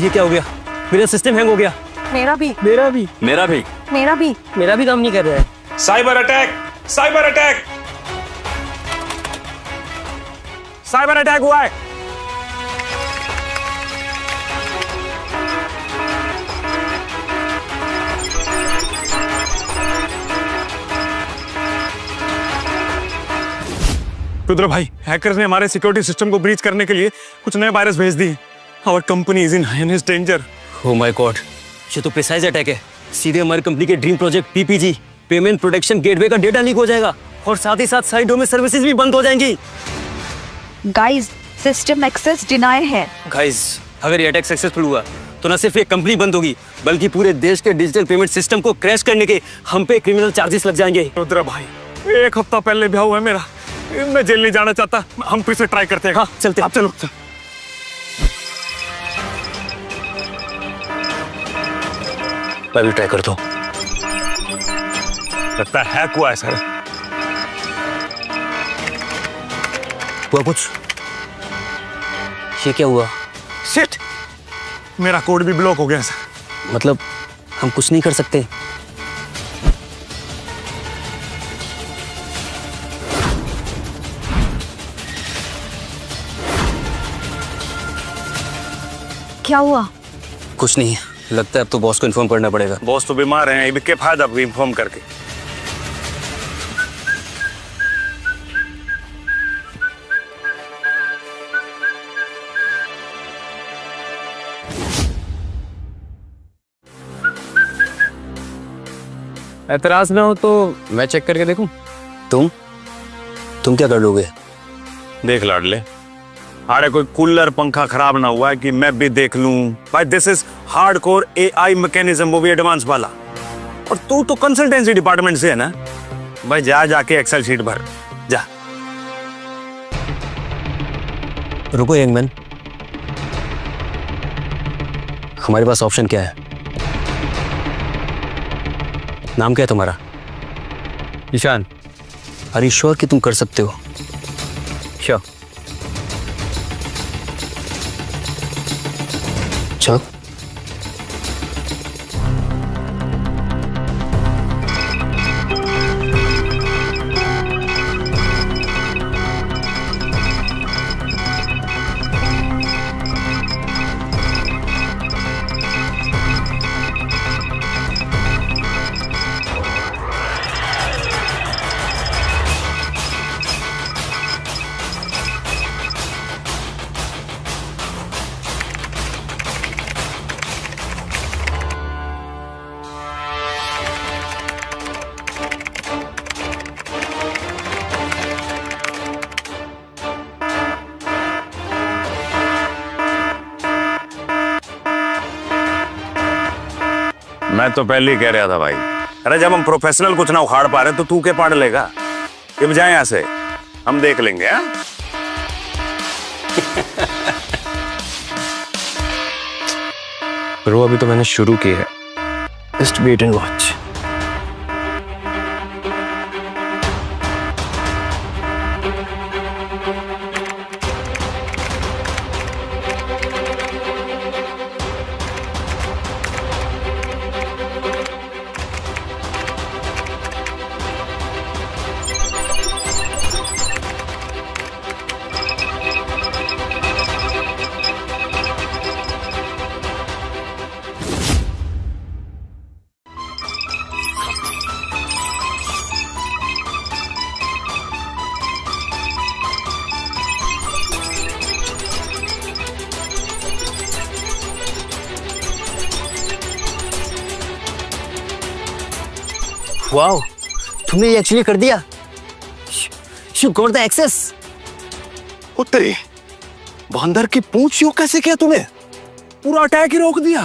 ये क्या हो गया? मेरा सिस्टम हैंग हो गया। मेरा भी। मेरा भी। मेरा भी। मेरा भी। मेरा भी काम नहीं कर रहा है। Cyber attack! Cyber attack! Cyber attack हुआ है। रुद्र भाई, हैकर्स ने हमारे सिक्योरिटी सिस्टम को ब्रीच करने के लिए कुछ नए वायरस भेज दिए। Our company is in highest danger. Oh my god, ये तो प्रिसाइज अटैक है। सीधे हमारी कंपनी के dream project PPG payment protection gateway का डेटा लीक हो जाएगा और साथ ही साथ साइट डोमेन सर्विसेज भी बंद हो जाएंगी। गाइस, सिस्टम एक्सेस डिनाई है। गाइस, अगर ये अटैक सक्सेसफुल हुआ तो न सिर्फ एक कंपनी बंद होगी बल्कि पूरे देश के डिजिटल पेमेंट सिस्टम को क्रैश करने के हम पे क्रिमिनल चार्जेस लग जाएंगे। रुद्र भाई, 1 हफ्ता पहले ब्याह हुआ है मेरा, मैं जेल नहीं जाना चाहता। हम फिर से ट्राई करते हैं। हाँ, चलते। आप चलो। मैं भी ट्राई करता हूँ। लगता है हैक हुआ है सर। हुआ कुछ? ये क्या हुआ? शिट, मेरा कोड भी ब्लॉक हो गया सर। मतलब हम कुछ नहीं कर सकते? क्या हुआ? कुछ नहीं, लगता है अब तो बॉस को इन्फॉर्म करना पड़ेगा। बॉस तो बीमार हैं, ये क्या फायदा इन्फॉर्म करके। एतराज ना हो तो मैं चेक करके देखूं? तुम क्या कर लोगे? देख लाडले, अरे कोई कूलर पंखा खराब ना हुआ है कि मैं भी देख लूं। भाई this is hardcore AI mechanism, वो भी एडवांस वाला। और तू तो कंसल्टेंसी डिपार्टमेंट से है ना भाई, जाके एक्सेल शीट भर जा। रुको यंगमैन, हमारे पास ऑप्शन क्या है? नाम क्या है तुम्हारा? ईशान। आर यू श्योर कि तुम कर सकते हो? श्योर। चल। मैं तो पहले ही कह रहा था भाई, अरे जब हम प्रोफेशनल कुछ ना उखाड़ पा रहे तो तू क्या पाड़ लेगा? अब जाए यहां से, हम देख लेंगे। हाँ ब्रो, अभी तो मैंने शुरू की है। Just wait and watch. Wow, तुमने ये एक्चुअली कर दिया। You got the access। तेरी बंदर की पूंछ यूं कैसे किया तूने? पूरा अटैक ही रोक दिया।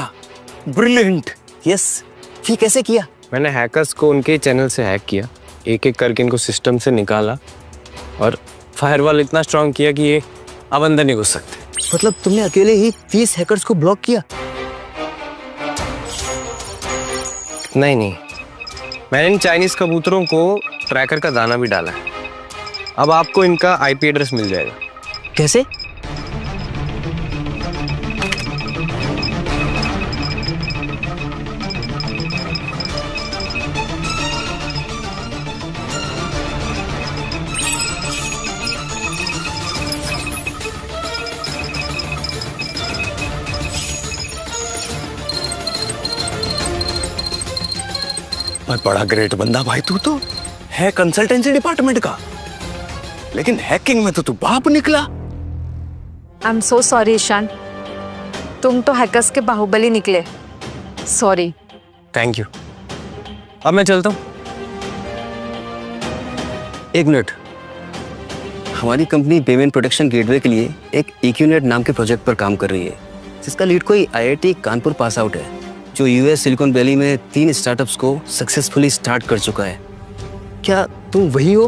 ब्रिलियंट। यस, ये कैसे किया? मैंने हैकर्स को उनके चैनल से हैक किया, एक एक करके इनको सिस्टम से निकाला और फायरवॉल इतना स्ट्रांग किया कि ये अब अंदर नहीं घुस सकते। मतलब तुमने अकेले ही 30 हैकर्स को ब्लॉक किया? नहीं, मैंने इन चाइनीज कबूतरों को ट्रैकर का दाना भी डाला है। अब आपको इनका आईपी एड्रेस मिल जाएगा। कैसे? मैं बड़ा ग्रेट बंदा भाई, तू तो है कंसल्टेंसी डिपार्टमेंट का, लेकिन हैकिंग में तो तू बाप निकला। I am so sorry Ishaan, तुम तो हैकर्स के बाहुबली निकले। सॉरी। Thank you. अब मैं चलता हूँ। एक मिनट, हमारी कंपनी पेमेंट प्रोटेक्शन गेटवे के लिए एक EQNet नाम के प्रोजेक्ट पर काम कर रही है, जिसका लीड कोई IIT कानपुर पास आउट है, जो US सिलिकॉन वैली में 3 स्टार्टअप्स को सक्सेसफुली स्टार्ट कर चुका है। क्या तुम वही हो?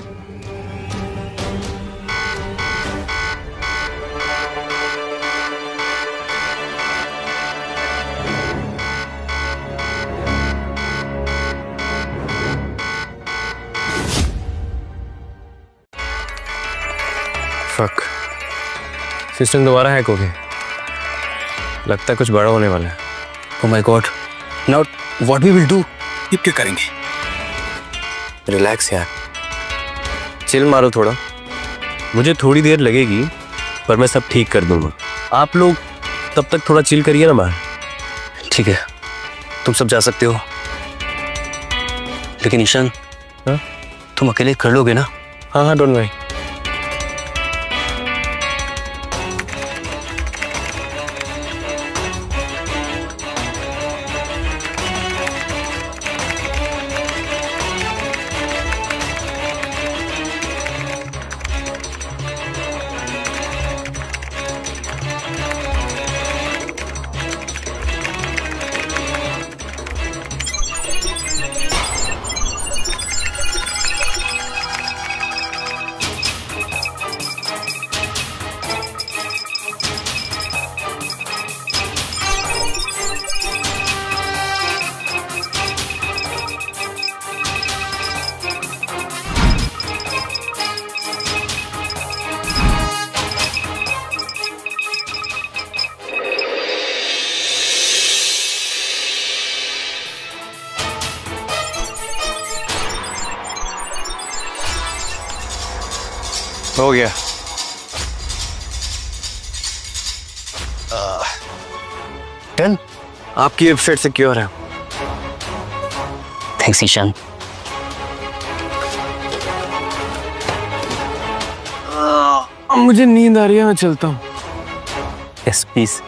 फक, सिस्टम दोबारा हैक हो गया। लगता है कुछ बड़ा होने वाला है। Oh my God, now what we will do? ये क्या करेंगे? रिलैक्स यार, चिल मारो थोड़ा। मुझे थोड़ी देर लगेगी, पर मैं सब ठीक कर दूंगा। आप लोग तब तक थोड़ा चिल करिए ना बाहर। ठीक है, तुम सब जा सकते हो, लेकिन ईशान, हाँ? तुम अकेले कर लोगे ना? हाँ हाँ, डोंट वरी। हो गया। डन। आपकी वेबसाइट सिक्योर है। थैंक्स ईशान। मुझे नींद आ रही है, मैं चलता हूँ। Yes please.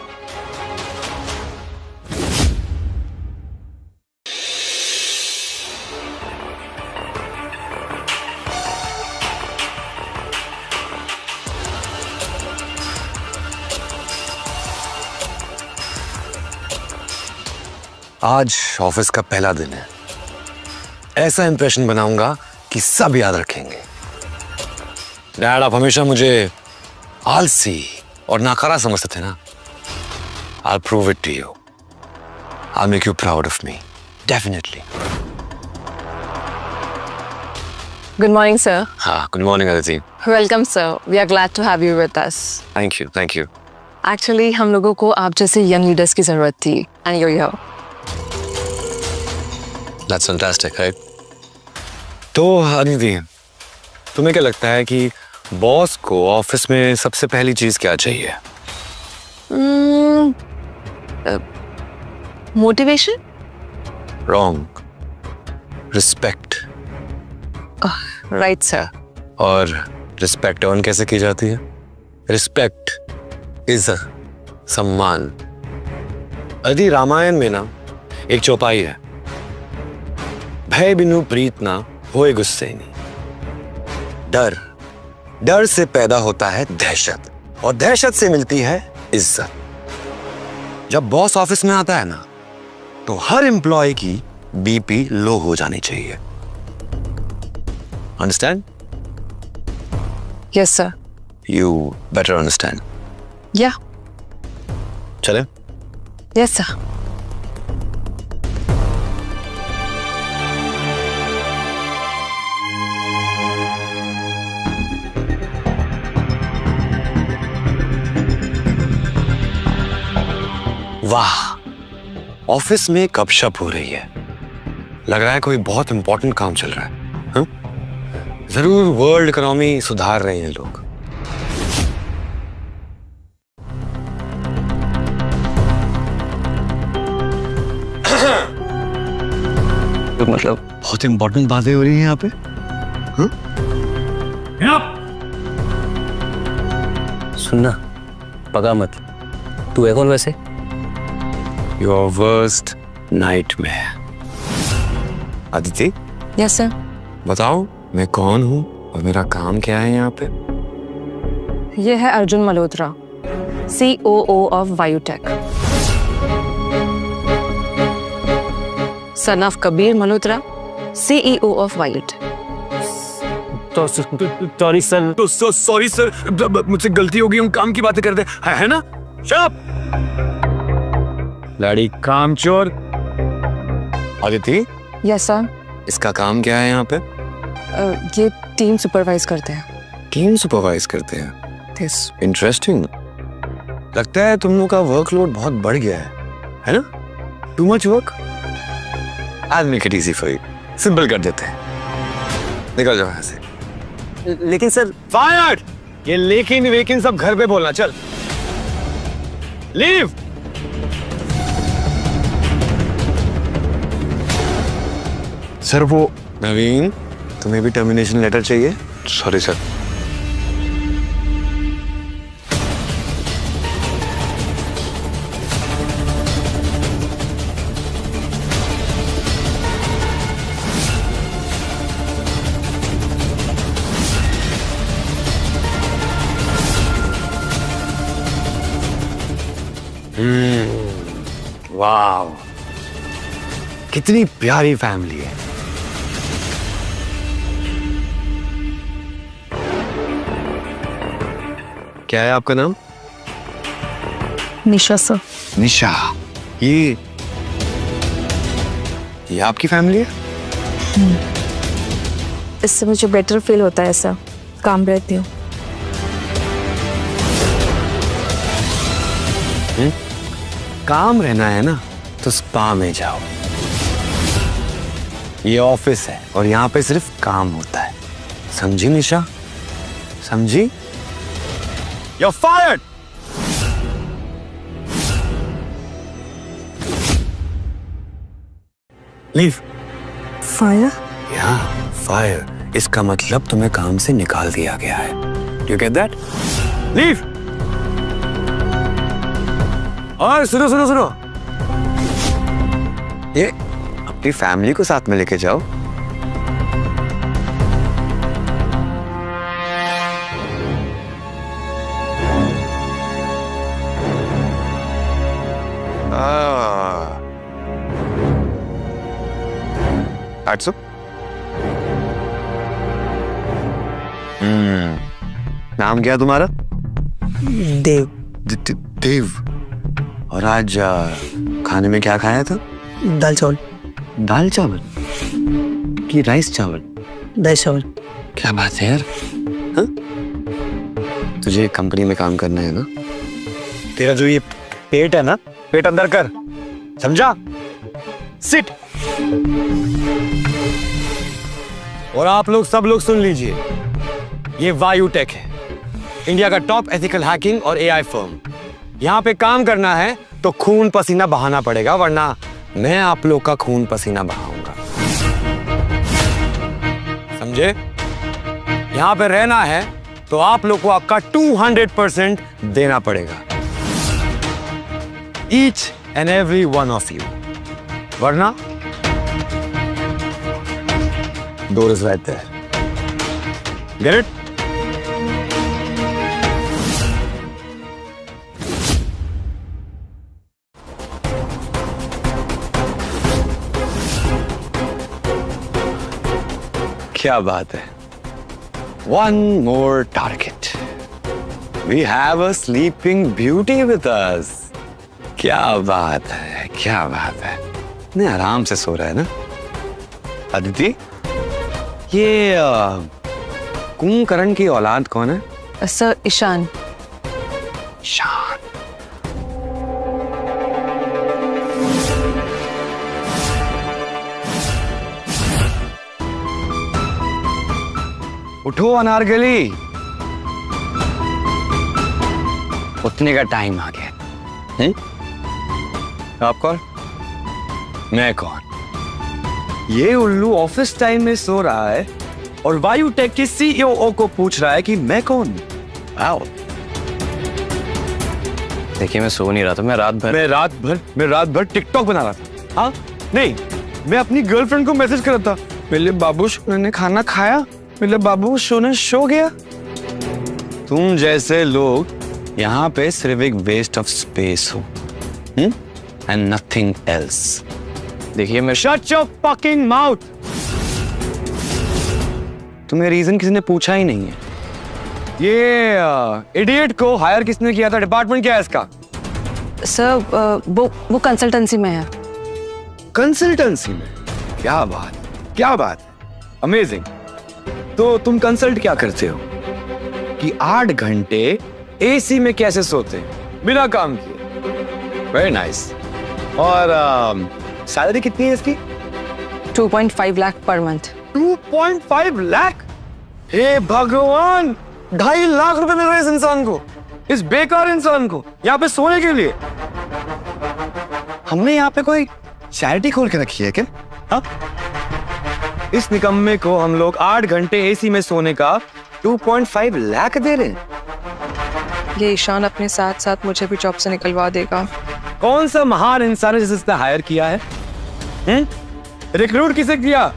आज ऑफिस का पहला दिन है, ऐसा इंप्रेशन बनाऊंगा कि सब याद रखेंगे। डैड, आप हमेशा मुझे आलसी और नाकारा समझते थे ना। I'll prove it to you. I'll make you proud of me. Definitely. Good morning, sir. हाँ, good morning Aditi. Welcome, sir. We are glad to have you with us. Thank you, thank you. Actually, हम लोगों को आप जैसे young leaders की जरूरत थी, and you're here. That's fantastic, right? तो अदिति, तुम्हें क्या लगता है कि बॉस को ऑफिस में सबसे पहली चीज क्या चाहिए? Motivation? Wrong. Respect. Right, sir. और रिस्पेक्ट अर्न कैसे की जाती है? रिस्पेक्ट, इज्जत, सम्मान। अदि रामायण में ना एक चौपाई है, भय बिनु प्रीत ना होए गुस्से नहीं। डर, डर से पैदा होता है दहशत, और दहशत से मिलती है इज्जत। जब बॉस ऑफिस में आता है ना, तो हर एम्प्लॉय की बीपी लो हो जानी चाहिए। Understand? Yes, sir. You better understand. Yeah. चले? Yes, sir. वाह, ऑफिस में गपशप हो रही है। लग रहा है कोई बहुत इंपॉर्टेंट काम चल रहा है। हाँ? जरूर वर्ल्ड इकोनॉमी सुधार रहे हैं लोग। तो मतलब बहुत इंपॉर्टेंट बातें हो रही हैं यहाँ पे। सुनना, पगा मत। तू है कौन वैसे? Your worst nightmare. Aditi, Yes, sir. बताओ मैं कौन हूँ और मेरा काम क्या है यहाँ पे? ये है Arjun Malhotra, COO of Viutech. Son of Kabir Malhotra, CEO of Viutech. Sorry sir, sorry sir, मुझसे गलती हो गई, हम काम की बातें करते है ना? शट लड़ी कामचोर। Aditi, Yes, sir. इसका काम क्या है यहाँ पे? ये टीम सुपरवाइज करते हैं। टीम सुपरवाइज करते हैं। Yes. इंटरेस्टिंग। लगता है तुम लोग का वर्कलोड बहुत बढ़ गया है ना? Too much work. I'll make it easy for you. Simple कर देते हैं। निकल जाओ यहाँ से। लेकिन सर, फायर्ड। ये लेकिन वेकिन सब घर पे बोलना। चल, लीव। सर वो नवीन, तुम्हें भी टर्मिनेशन लेटर चाहिए? Sorry sir. वाह, कितनी प्यारी फैमिली है। क्या है आपका नाम? निशा सर। निशा। ये आपकी फैमिली है? इससे मुझे बेटर फील होता है सर, काम रहती हूँ। काम रहना है ना तो स्पा में जाओ। ये ऑफिस है और यहाँ पे सिर्फ काम होता है, समझी निशा? समझी? You're fired! Leave. Fire? Yeah, fire. इसका मतलब तुम्हें काम से निकाल दिया गया है। You get that? Leave. और सुनो सुनो सुनो, ये अपनी फैमिली को साथ में लेके जाओ। आठ नाम क्या तुम्हारा? देव। देव। और आज खाने में क्या खाया था? दाल चावल। दाल चावल कि राइस चावल? दाल चावल। क्या बात है यार, हाँ? तुझे कंपनी में काम करना है ना? तेरा जो ये पेट है ना, पेट अंदर कर, समझा? सिट। और आप लोग सब लोग सुन लीजिए, ये वायुटेक है, इंडिया का टॉप एथिकल हैकिंग और एआई फर्म। यहाँ पे काम करना है तो खून पसीना बहाना पड़ेगा, वरना मैं आप लोग का खून पसीना बहाऊंगा, समझे? यहाँ पे रहना है तो आप लोग को आपका 200% देना पड़ेगा, each and every one of you, वरना door is right there. Get it? क्या बात है, one more target. We have a sleeping beauty with us. क्या बात है, क्या बात है, नहीं आराम से सो रहा है ना? अदिति, ये कुंभकर्ण की औलाद कौन है? सर ईशान। ईशान। उठो अनारकली, उठने का टाइम आ गया है? आप कौन? मैं कौन? ये उल्लू ऑफिस टाइम में सो रहा है और वायु टेक के सीईओ को पूछ रहा है कि मैं कौन हूं। आओ। देखिए मैं सो नहीं रहा था, मैं रात भर टिकटॉक बना रहा था। हाँ नहीं, मैं अपनी गर्लफ्रेंड को मैसेज कर रहा था, मेरे बाबू ने खाना खाया, मेरे बाबू ने शो गया। तुम जैसे लोग यहाँ पे सिर्फ एक वेस्ट ऑफ स्पेस हो एंड नथिंग एल्स। देखिए मैं शट योर फकिंग माउथ। तुम्हें रीजन किसी ने पूछा ही नहीं है। ये इडियट को हायर किसने किया था? डिपार्टमेंट क्या है इसका? सर वो कंसल्टेंसी में है। कंसल्टेंसी में? क्या बात, अमेजिंग। तो तुम कंसल्ट क्या करते हो कि 8 घंटे एसी में कैसे सोते हैं बिना काम किए? Very nice. और सैलरी कितनी है इसकी? 2.5 लाख पर मंथ। 2.5 लाख? हे भगवान, 2.5 लाख रुपए मिल रहे हैं इस इंसान को, इस बेकार इंसान को यहाँ पे सोने के लिए। हमने यहाँ पे कोई चैरिटी खोल के रखी है क्या? हाँ? इस निकम्मे को हम लोग 8 घंटे एसी में सोने का 2.5 लाख दे रहे हैं। ये ईशान अपने साथ साथ मुझे भी जॉब से निकलवा देगा। कौन सा महान इंसान है जिसे इसने हायर किया है? रिक्रूट किसे किया?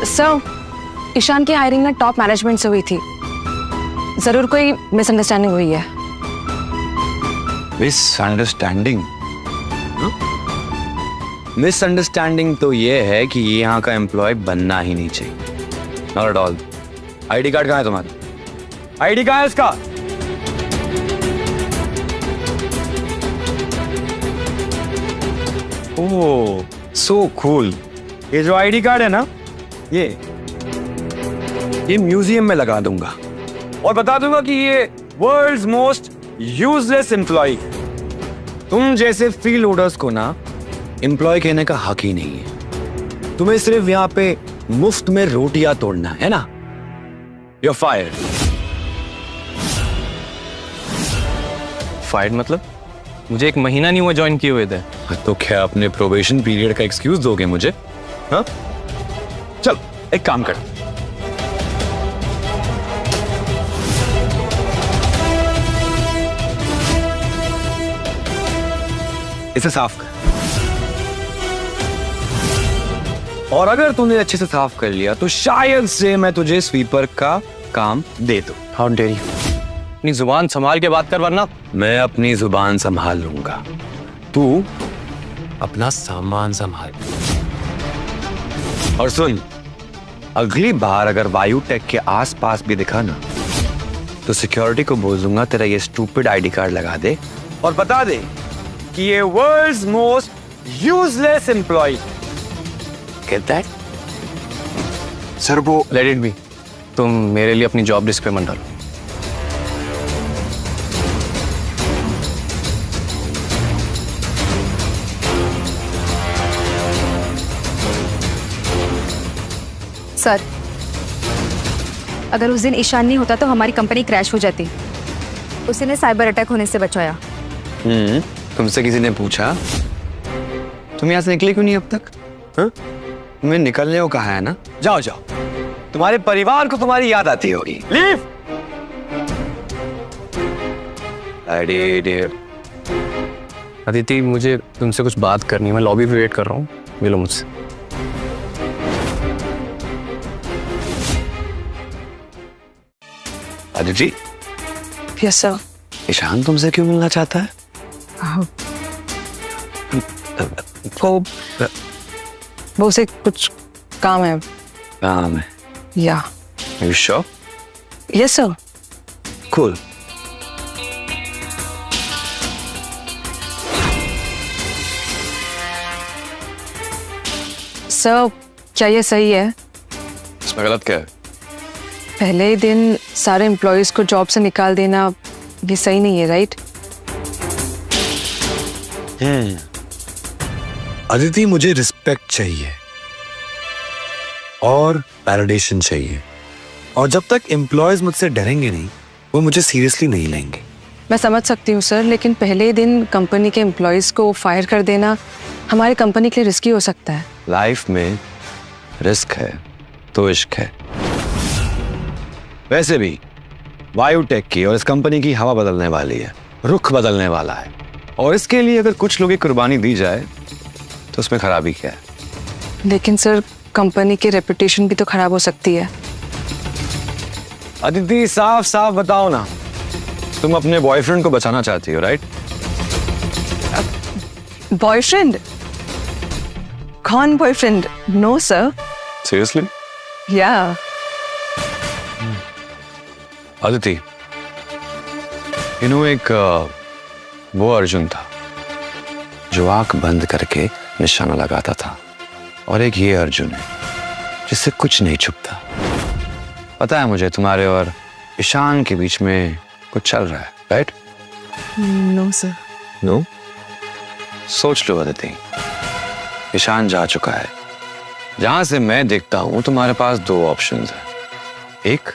सर, ईशान की हायरिंग ना टॉप मैनेजमेंट से हुई थी। जरूर कोई मिसअंडरस्टैंडिंग हुई है। मिसअंडरस्टैंडिंग? मिसअंडरस्टैंडिंग तो ये है कि ये यहाँ का एम्प्लॉय बनना ही नहीं चाहिए। Not at all. ID card कहाँ है तुम्हारा? आईडी कहाँ है इसका? ओह, सो कूल। ये जो आईडी कार्ड है ना, ये म्यूजियम में लगा दूंगा और बता दूंगा कि ये वर्ल्ड्स मोस्ट यूजलेस एम्प्लॉय। तुम जैसे फील्ड लोडर्स को ना एम्प्लॉय कहने का हक ही नहीं है। तुम्हें सिर्फ यहाँ पे मुफ्त में रोटियां तोड़ना है ना? You're fired. फाइड मतलब? मुझे 1 महीना नहीं हुआ ज्वाइन किए हुए थे। तो क्या अपने प्रोबेशन पीरियड का एक्सक्यूज दोगे मुझे? हाँ? चल एक काम कर, इसे साफ कर, और अगर तूने अच्छे से साफ कर लिया तो शायद से मैं तुझे स्वीपर का काम दे दूं। How dare you. अपनी जुबान संभाल के बात कर, वरना मैं अपनी जुबान संभाल लूंगा, तू अपना सामान संभाल। और सुन, अगली बार अगर वायु टेक के आसपास भी दिखा ना, तो सिक्योरिटी को बोल दूंगा तेरा ये स्टूपिड आईडी कार्ड लगा दे और बता दे कि ये world's most useless employee. Get that? Sir वो लेट इट बी। तुम मेरे लिए अपनी जॉब रिस्क पे मत डालो। सर, अगर उस दिन ईशान नहीं होता तो हमारी कंपनी क्रैश हो जाती। उसी ने साइबर अटैक होने से बचाया। तुमसे किसी ने पूछा तुम यहाँ से निकले क्यों नहीं अब तक? हाँ? तुम्हें निकलने को कहा है ना? जाओ जाओ, तुम्हारे परिवार को तुम्हारी याद आती होगी। लीव। अदिति, मुझे तुमसे कुछ बात करनी है। मैं लॉबी पे वेट कर रहा हूँ, मिलो मुझसे। अदिति। Yes sir. ईशान तुमसे क्यों मिलना चाहता है? वो उसे कुछ काम है। काम है? या। Are you sure? Yes sir. Cool. Sir, क्या ये सही है? इसमें गलत क्या है? पहले ही दिन सारे एम्प्लॉयज को जॉब से निकाल देना ये सही नहीं है, राइट? अदिति, मुझे रिस्पेक्ट चाहिए और वैलिडेशन चाहिए, और जब तक एम्प्लॉयज मुझसे डरेंगे नहीं, वो मुझे सीरियसली नहीं लेंगे। मैं समझ सकती हूँ सर, लेकिन पहले ही दिन कंपनी के एम्प्लॉयज़ को फायर कर देना हमारी कंपनी के लिए रिस्की हो सकता है। लाइफ में रिस्क है तो इश्क है। वैसे भी बायोटेक की और इस कंपनी की हवा बदलने वाली है, रुख बदलने वाला है, और इसके लिए अगर कुछ लोगों की कुर्बानी दी जाए तो उसमें खराबी क्या है? लेकिन सर कंपनी की रेपुटेशन भी तो खराब हो सकती है। अदिति, साफ साफ बताओ ना, तुम अपने बॉयफ्रेंड को बचाना चाहती हो, राइट? बॉयफ्रेंड? कौन बॉयफ्रेंड? No sir. सीरियसली? या अदिति, एक वो अर्जुन था जो आंख बंद करके निशाना लगाता था, और एक ये अर्जुन है जिससे कुछ नहीं छुपता। पता है मुझे तुम्हारे और ईशान के बीच में कुछ चल रहा है, राइट? No sir. नो? सोच लो अदिति, ईशान जा चुका है। जहां से मैं देखता हूं तुम्हारे पास दो ऑप्शंस हैं। एक,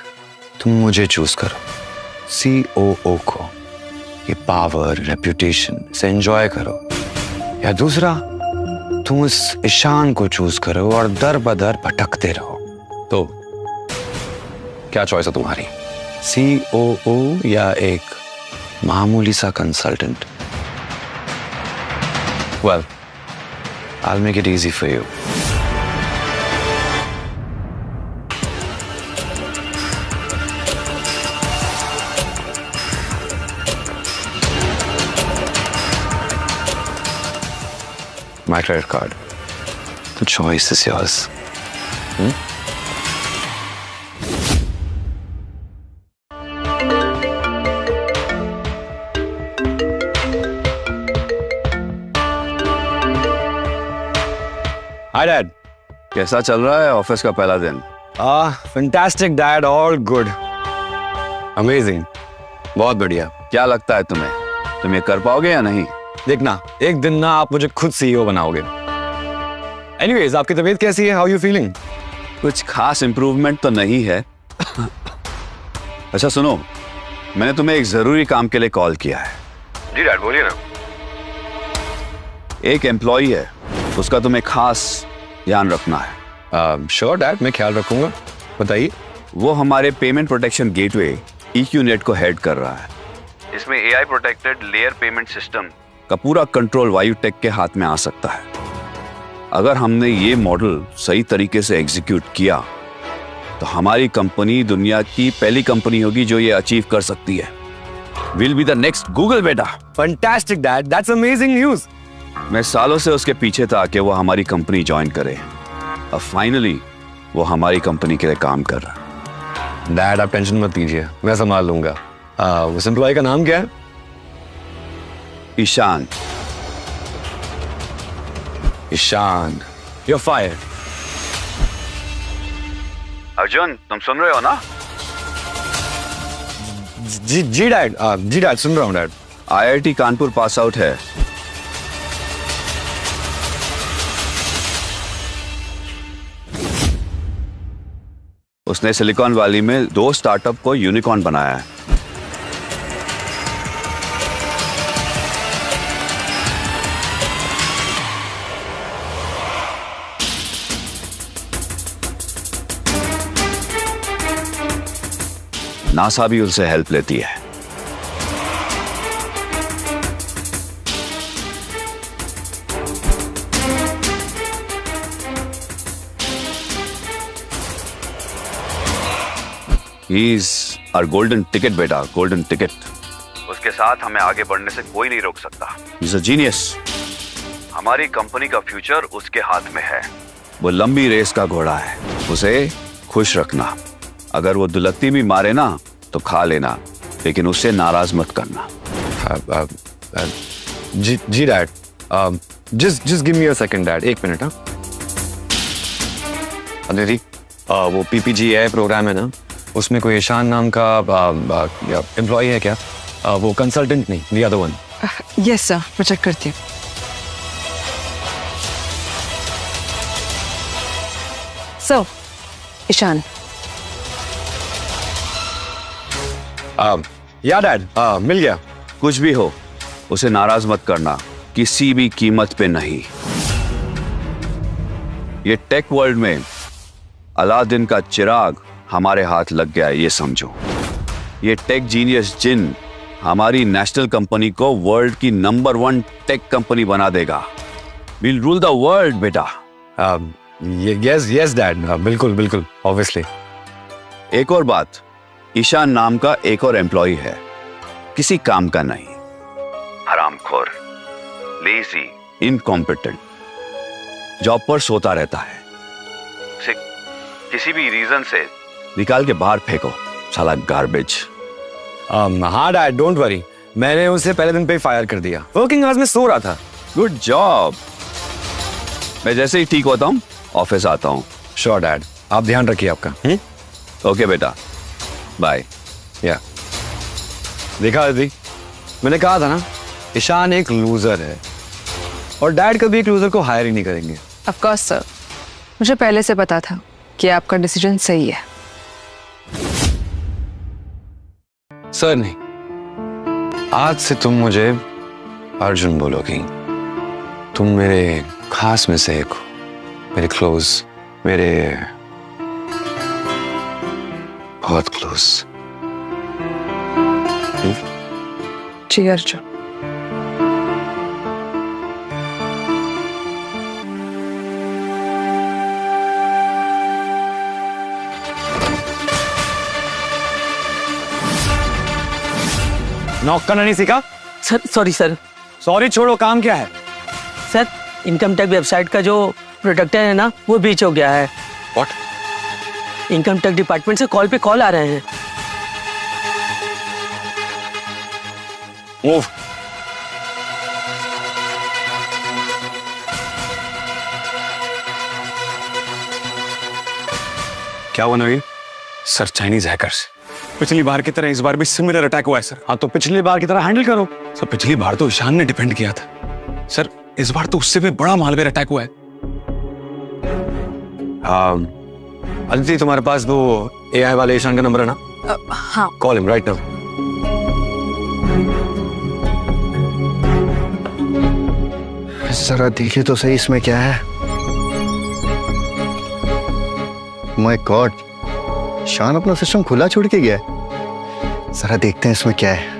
तुम मुझे चूज करो, COO को, ये पावर रेप्यूटेशन से एंजॉय करो, या दूसरा तुम उस ईशान को चूज करो और दर बदर भटकते रहो। तो क्या चॉइस है तुम्हारी, COO या एक मामूली सा consultant? Well, I'll make it easy for you. My credit card. The choice is yours. Hi, Dad. कैसा चल रहा है ऑफिस का पहला दिन? Fantastic, Dad. All good. Amazing. बहुत बढ़िया। क्या लगता है तुम्हें, तुम ये कर पाओगे या नहीं? देखना, एक दिन ना आप मुझे खुद CEO बनाओगे। Anyways, आपकी तबीयत कैसी है? How you feeling? कुछ खास इम्प्रूवमेंट तो नहीं है। अच्छा सुनो, मैंने तुम्हें एक जरूरी काम के लिए कॉल किया है। जी डैड, बोलिए ना। एक एम्प्लॉई है, उसका तुम्हें खास ध्यान रखना है। श्योर डैड, मैं ख्याल रखूंगा। बताइए। वो हमारे पेमेंट प्रोटेक्शन गेटवे EQNet को हेड कर रहा है। इसमें AI protected layer payment system का पूरा कंट्रोल वायुटेक के हाथ में आ सकता है। अगर हमने ये मॉडल सही तरीके से एग्जीक्यूट किया तो हमारी कंपनी दुनिया की पहली कंपनी होगी जो ये अचीव कर सकती है। Will be the next Google बेटा। Fantastic dad, that's amazing news. मैं सालों से उसके पीछे था कि वो हमारी कंपनी ज्वाइन करे। अब फाइनली वो हमारी कंपनी के लिए काम कर रहा है। डैड आप टेंशन मत लीजिए, मैं संभाल लूंगा। उस एम्प्लॉय का नाम क्या है? ईशान। Ishan, you're fired. अर्जुन, तुम सुन रहे हो ना? जी डैड, सुन रहा हूँ dad. IIT Kanpur pass out है। उसने सिलिकॉन वैली में 2 स्टार्टअप को यूनिकॉर्न बनाया है। नासा भी उनसे हेल्प लेती है। He is our golden ticket बेटा, golden ticket। उसके साथ हमें आगे बढ़ने से कोई नहीं रोक सकता। He's a genius। हमारी कंपनी का फ्यूचर उसके हाथ में है। वो लंबी रेस का घोड़ा है, उसे खुश रखना। अगर वो दुलत्ती भी मारे ना तो खा लेना, लेकिन उससे नाराज मत करना। जी dad, just give me a second dad, 1 minute. हाँ अदिति, वो PPGAI प्रोग्राम है ना, उसमें कोई ईशान नाम का एम्प्लॉय है क्या? वो कंसल्टेंट नहीं, the other one। Yes sir, मैं चेक करती हूँ। सो ईशान। या डैड, मिल गया। कुछ भी हो, उसे नाराज मत करना, किसी भी कीमत पे नहीं। ये टेक वर्ल्ड में अलादीन का चिराग हमारे हाथ लग गया है, ये समझो। ये टेक जीनियस जिन हमारी नेशनल कंपनी को वर्ल्ड की नंबर 1 टेक कंपनी बना देगा। विल रूल द वर्ल्ड बेटा। यस यस डैड, बिल्कुल बिल्कुल, ऑब्वियसली। एक और बात, ईशान नाम का एक और एम्प्लॉय है, किसी काम का नहीं, हरामखोर, लेजी, इनकॉम्पिटेंट, जॉब पर सोता रहता है। उसे किसी भी रीजन से निकाल के बाहर फेंको, साला गार्बेज। हाँ डैड, डोंट वरी, मैंने उसे पहले दिन पे ही फायर कर दिया। वर्किंग आवर्स में सो रहा था। Good job. मैं जैसे ही ठीक होता हूँ ऑफिस आता हूँ। श्योर डैड, आप ध्यान रखिए आपका। ओके बेटा, बाय। या देखा अदिति, मैंने कहा था ना, ईशान एक लूजर है और डैड कभी एक लूजर को हायर ही नहीं करेंगे। ऑफ कोर्स सर, मुझे पहले से पता था कि आपका डिसीजन सही है। सर नहीं, आज से तुम मुझे अर्जुन बोलोगी। तुम मेरे खास में से एक हो, मेरे क्लोज, मेरे बहुत क्लोज। जी अर्जुन। नॉक करना नहीं सीखा? Sir sorry sir. सॉरी छोड़ो, काम क्या है? सर इनकम टैक्स वेबसाइट का जो प्रोडक्टर है ना, वो बीच हो गया है। व्हाट? इनकम टैक्स डिपार्टमेंट से कॉल पे कॉल आ रहे हैं। मूव। क्या हुआ नवीन? सर चाइनीज हैकर्स, पिछली बार की तरह इस बार भी सिमिलर अटैक हुआ है सर। हाँ तो पिछली बार की तरह हैंडल करो। सर पिछली बार तो ईशान ने डिपेंड किया था सर, इस बार तो उससे भी बड़ा मालवेयर अटैक हुआ है। अदिति, तुम्हारे पास वो एआई वाले ईशान का नंबर है ना? हाँ। Call him right now. जरा देखिए तो सही इसमें क्या है। माय गॉड, ईशान अपना सिस्टम खुला छोड़ के गया है। जरा देखते हैं इसमें क्या है।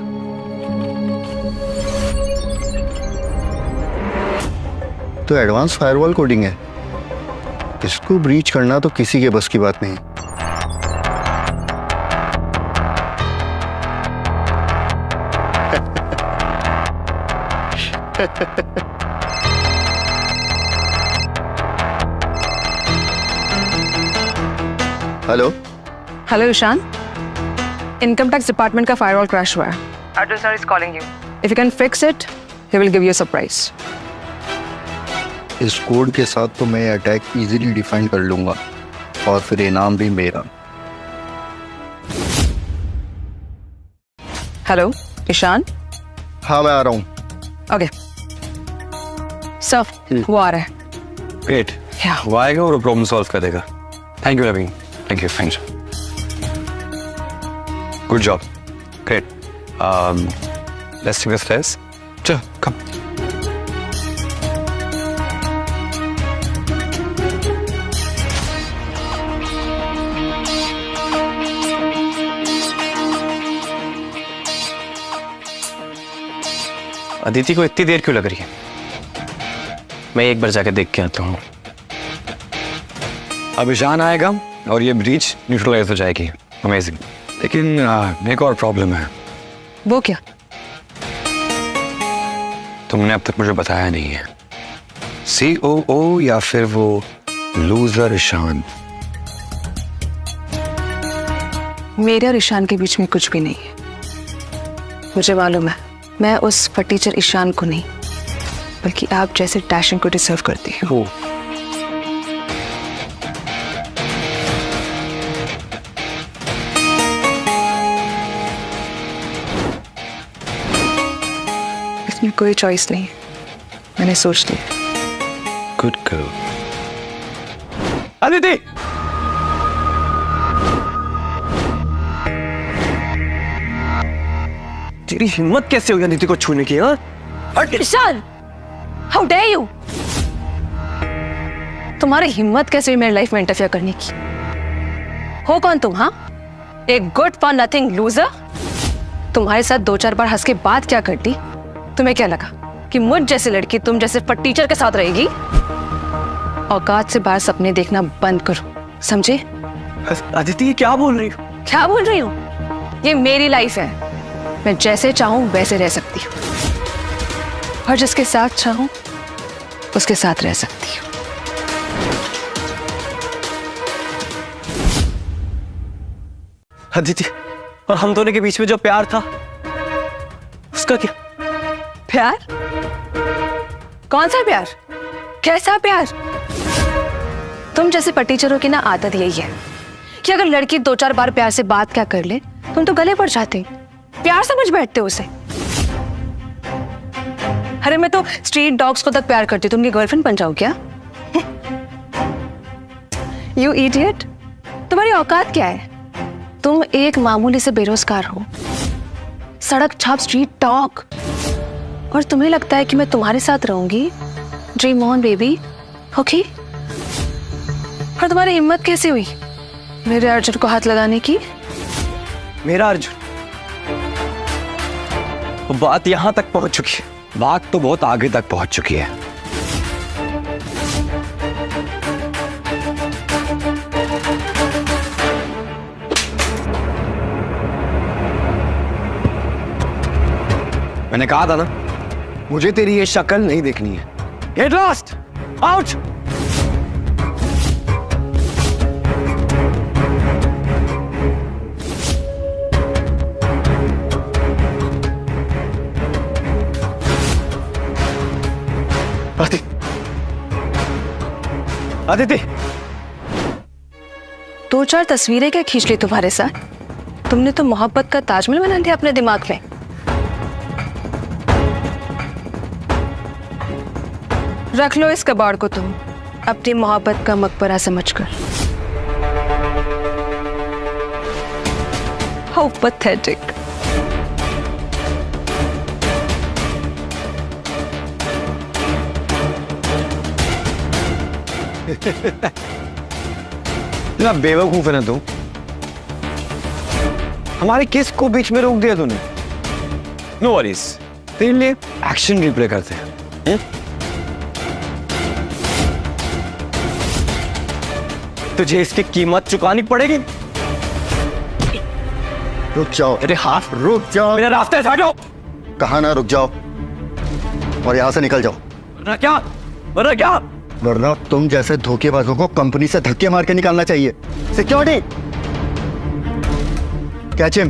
तो एडवांस फायरवॉल कोडिंग है, इसको ब्रीच करना तो किसी के बस की बात नहीं। Hello hello Ishaan, income tax department का फायरवॉल क्रैश हुआ है। Arjun sir is calling you. If you can fix it, he will give you a surprise. इस कोड के साथ तो मैं अटैक इजीली डिफाइन कर लूंगा और फिर इनाम भी मेरा। हेलो ईशान। हाँ मैं आ रहा हूँ। ओके सर, वो आ रहा है। ग्रेट, वो आएगा और प्रॉब्लम सॉल्व कर देगा। Thank you Naveen, thank you, thanks, good job, great. Let's take the stairs. चल कम। अदिति को इतनी देर क्यों लग रही है? मैं एक बार जाके देख के आता हूँ। अब ईशान आएगा और ये ब्रीच न्यूट्रलाइज हो जाएगी। अमेजिंग। लेकिन एक और प्रॉब्लम है। वो क्या? तुमने अब तक मुझे बताया नहीं है। COO या फिर वो लूजर ईशान? मेरे और ईशान के बीच में कुछ भी नहीं है। मुझे मालूम है, मैं उस फटीचर ईशान को नहीं, बल्कि आप जैसे डैशिंग को डिजर्व करती हूँ। इसमें कोई चॉइस नहीं है, मैंने सोच लिया। Good girl. अदिति, तेरी हिम्मत कैसे हुई अदिति को छूने की? हाँ, ईशान, हाउ डेयर यू? तुम्हारी हिम्मत कैसे हुई मेरी लाइफ में इंटरफेयर करने की? हो कौन तुम? हाँ, एक गुड फॉर नथिंग लूजर। तुम्हारे साथ 2-4 बार हंस के बात क्या करती? तुम्हें क्या लगा कि मुझ जैसी लड़की तुम जैसे टीचर के साथ रहेगी? औकात से बाहर सपने देखना बंद करो, समझे? अदिति ये क्या बोल रही हो? क्या बोल रही हूँ? ये मेरी लाइफ है, मैं जैसे चाहूं वैसे रह सकती हूँ, और जिसके साथ चाहूं उसके साथ रह सकती हूँ। अदिति, और हम दोनों के बीच में जो प्यार था उसका क्या? प्यार? कौन सा प्यार? कैसा प्यार? तुम जैसे टीचरों की ना आदत यही है कि अगर लड़की 2-4 बार प्यार से बात क्या कर ले, तुम तो गले पड़ जाते, प्यार समझ बैठते हो उसे। अरे मैं तो स्ट्रीट डॉग्स को तक प्यार करती, तुम उनकी गर्लफ्रेंड बन जाओ क्या? यू इडियट, तुम्हारी औकात क्या है? तुम एक मामूली से बेरोजगार हो, सड़क छाप स्ट्रीट डॉग, और तुम्हें लगता है कि मैं तुम्हारे साथ रहूंगी? Dream on baby, okay? और तुम्हारी हिम्मत कैसे हुई मेरे अर्जुन को हाथ लगाने की? मेरा अर्जुन? वो बात यहां तक पहुंच चुकी है। बात तो बहुत आगे तक पहुंच चुकी है। मैंने कहा था ना, मुझे तेरी ये शक्ल नहीं देखनी है। Get lost, out. अदिति, 2-4 तस्वीरें क्या खींच ली तुम्हारे साथ? तुमने तो मोहब्बत का ताजमहल बना लिया अपने दिमाग में। रख लो इस कबाड़ को तुम अपनी मोहब्बत का मकबरा समझकर। How pathetic. इतना बेवकूफ है ना तू। हमारे किस को बीच में रोक दिया तूने? नो वरीज, तेरे लिए एक्शन रिप्ले करते हैं। तुझे इसकी कीमत चुकानी पड़ेगी। रुक जाओ। अरे हाथ, रुक जाओ। मेरा रास्ते से हटो। कहा ना रुक जाओ, और यहां से निकल जाओ। वरना क्या? वरना तुम जैसे धोखेबाजों को कंपनी से धक्के मार के निकालना चाहिए। Security, catch him.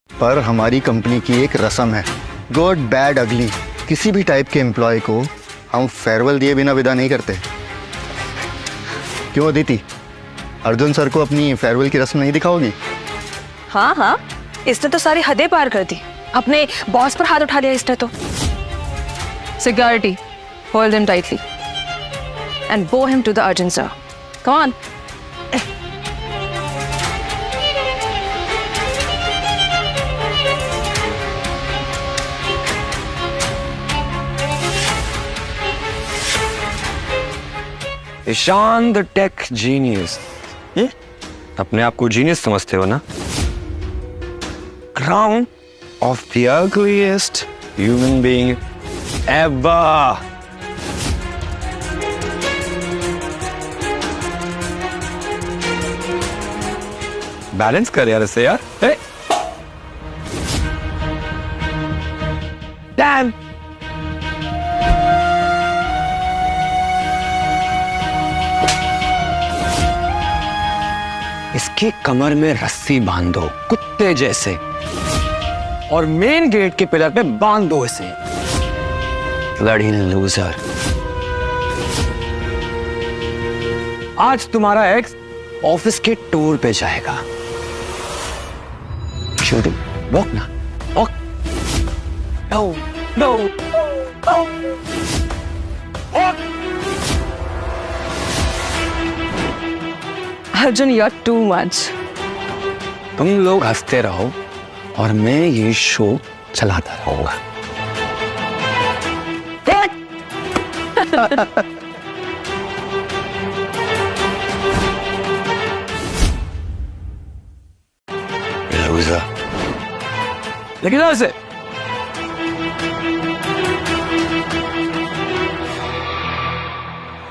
पर हमारी कंपनी की एक रस्म है, गुड बैड अगली, किसी भी टाइप के एम्प्लॉय को हम फेयरवेल दिए बिना विदा नहीं करते। क्यों अदिति, अर्जुन सर को अपनी फेयरवेल की रस्म नहीं दिखाओगी? हाँ हाँ, इसने तो सारी हदें पार कर दी, अपने बॉस पर हाथ उठा लिया इसने तो। Security, hold him tightly and bow him to the Arjun sir. Come on. Ishan the tech genius. अपने आप को जीनियस समझते हो ना? Crown of the ugliest human being ever. Balance कर यार इसे यार। Damn. इसकी कमर में रस्सी बांधो कुत्ते जैसे, और मेन गेट के पिलर पे बांध दो इसे। Bloody loser. आज तुम्हारा एक्स ऑफिस के टूर पे जाएगा। शूटिंग, वॉक ना, walk. No no Arjun, you are too much. तुम लोग हंसते रहो और मैं ये शो चलाता रहूंगा। लूज़र। लेकिन ऐसे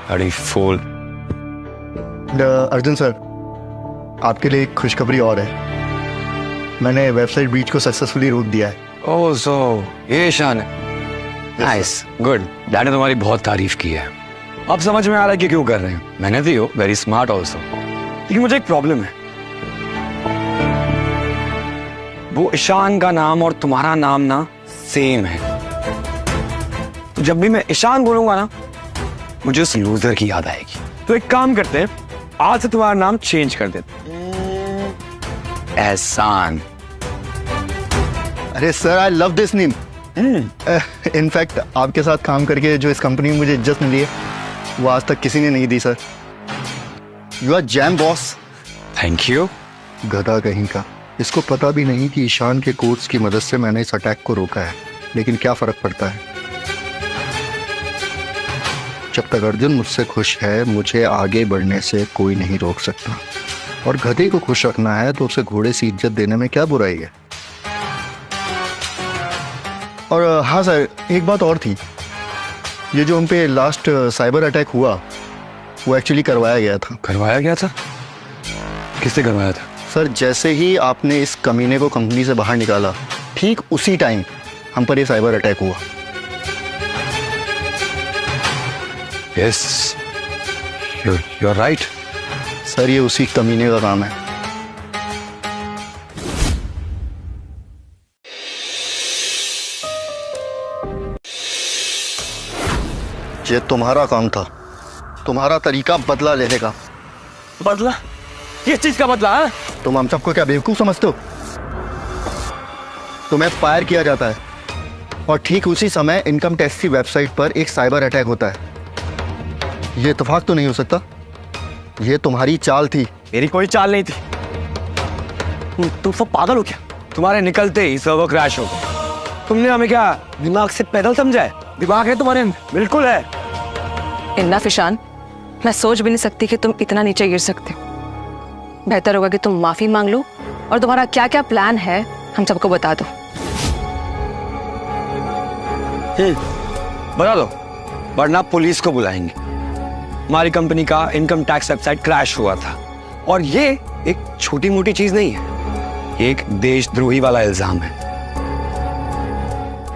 अरे फूल। अर्जुन सर, आपके लिए एक खुशखबरी और है। मैंने वेबसाइट ब्रीच को सक्सेसफुली रोक दिया है। ओह सो ये शान है। Nice, good. डैड ने तुम्हारी बहुत तारीफ की है। अब समझ में आ रहा है कि क्यों कर रहे हैं। मेहनती हो, वेरी स्मार्ट ऑल्सो। लेकिन मुझे एक प्रॉब्लम है। वो ईशान का नाम और तुम्हारा नाम ना सेम है। तो जब भी मैं ईशान बोलूंगा ना, मुझे उस लूजर की याद आएगी। तो एक काम करते हैं, आज से तुम्हारा नाम चेंज कर देते। एहसान। अरे sir, I love this name. In fact आपके साथ काम करके जो इस कंपनी में मुझे इज्जत मिली है, वो आज तक किसी ने नहीं दी sir. You are gem boss. Thank you. गधा कहीं का। इसको पता भी नहीं कि ईशान के कोड्स की मदद से मैंने इस अटैक को रोका है, लेकिन क्या फर्क पड़ता है। जब तक अर्जुन मुझसे खुश है, मुझे आगे बढ़ने से कोई नहीं रोक सकता। और गधे को खुश रखना है तो उसे घोड़े से इज्जत देने में क्या बुराई है। और हाँ सर, एक बात और थी। ये जो हम पे लास्ट साइबर अटैक हुआ, वो एक्चुअली करवाया गया था। करवाया गया था? किससे करवाया था? सर, जैसे ही आपने इस कमीने को कंपनी से बाहर निकाला, ठीक उसी टाइम हम पर ये साइबर अटैक हुआ। Yes, you are right. Sir, ये उसी कमीने का काम है। ये तुम्हारा काम था, तुम्हारा तरीका बदला लेने का। बदला? किस चीज का बदला है? तुम हम सबको क्या बेवकूफ समझते हो? तुम्हें फायर किया जाता है और ठीक उसी समय इनकम टैक्स की वेबसाइट पर एक साइबर अटैक होता है। ये इत्तेफाक तो नहीं हो सकता। ये तुम्हारी चाल थी। मेरी कोई चाल नहीं थी। तुम सब पागल हो क्या? तुम्हारे निकलते ही सर्वर क्रैश हो गया। तुमने हमें क्या दिमाग से पैदल समझा है? दिमाग है तुम्हारे अंदर? बिल्कुल है। इन्ना ईशान, मैं सोच भी नहीं सकती कि तुम इतना नीचे गिर सकते हो। बेहतर होगा कि तुम माफी मांग लो और तुम्हारा क्या क्या प्लान है हम सबको बता दो। बता दो, वरना पुलिस को बुलाएंगे। हमारी कंपनी का इनकम टैक्स वेबसाइट क्रैश हुआ था और ये एक छोटी मोटी चीज नहीं है, ये एक देशद्रोही वाला इल्जाम है।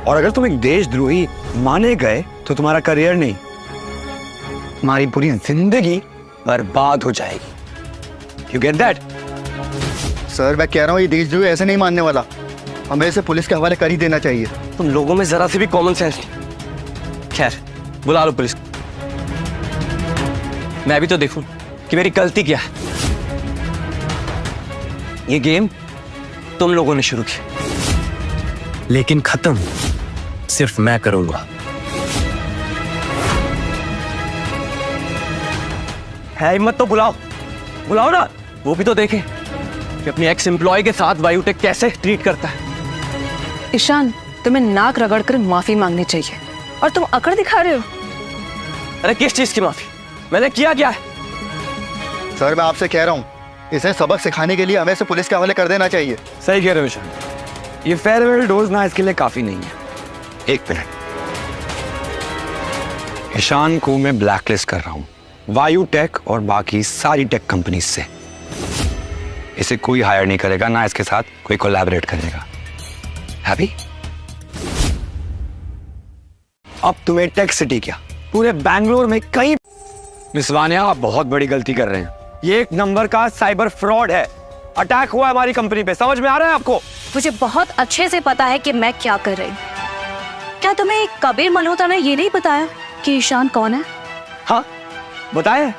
और अगर तुम एक देशद्रोही माने गए तो तुम्हारा करियर नहीं, तुम्हारी पूरी जिंदगी बर्बाद हो जाएगी। You get that? सर, मैं कह रहा हूँ ये देशद्रोही ऐसे नहीं मानने वाला। हमें इसे पुलिस के हवाले कर ही देना चाहिए। तुम लोगों में जरा सी भी कॉमन सेंस नहीं। खैर, बुला लो पुलिस। मैं भी तो देखूं कि मेरी गलती क्या है। ये गेम तुम लोगों ने शुरू की, लेकिन खत्म सिर्फ मैं करूंगा। है हिम्मत तो बुलाओ, बुलाओ ना। वो भी तो देखें कि अपनी एक्स एम्प्लॉय के साथ वायुटेक कैसे ट्रीट करता है। ईशान, तुम्हें नाक रगड़कर माफी मांगनी चाहिए और तुम अकड़ दिखा रहे हो। अरे किस चीज की माफी? मैंने किया क्या है? सर, मैं आपसे कह रहा हूँ, इसे सबक सिखाने के लिए हमें इसे पुलिस के हवाले कर देना चाहिए। सही कह रहे हो ईशान, ये फेयरवेल डोज ना इसके लिए काफी नहीं है। एक मिनट, ईशान को मैं ब्लैकलिस्ट कर रहा हूँ वायुटेक और बाकी सारी टेक कंपनी से। इसे कोई हायर नहीं करेगा, ना इसके साथ कोई कोलैबोरेट करेगा। हैप्पी? अब तुम्हें टेक सिटी क्या, पूरे बैंगलोर में कई। मिस वानिया, आप बहुत बड़ी गलती कर रहे हैं। ये एक नंबर का साइबर फ्रॉड है। अटैक हुआ हमारी कंपनी पे, समझ में आ रहा है आपको? मुझे बहुत अच्छे से पता है कि मैं क्या कर रही हूँ। क्या तुम्हें कबीर मल्होत्रा ने ये नहीं बताया कि ईशान कौन है? हाँ बताया।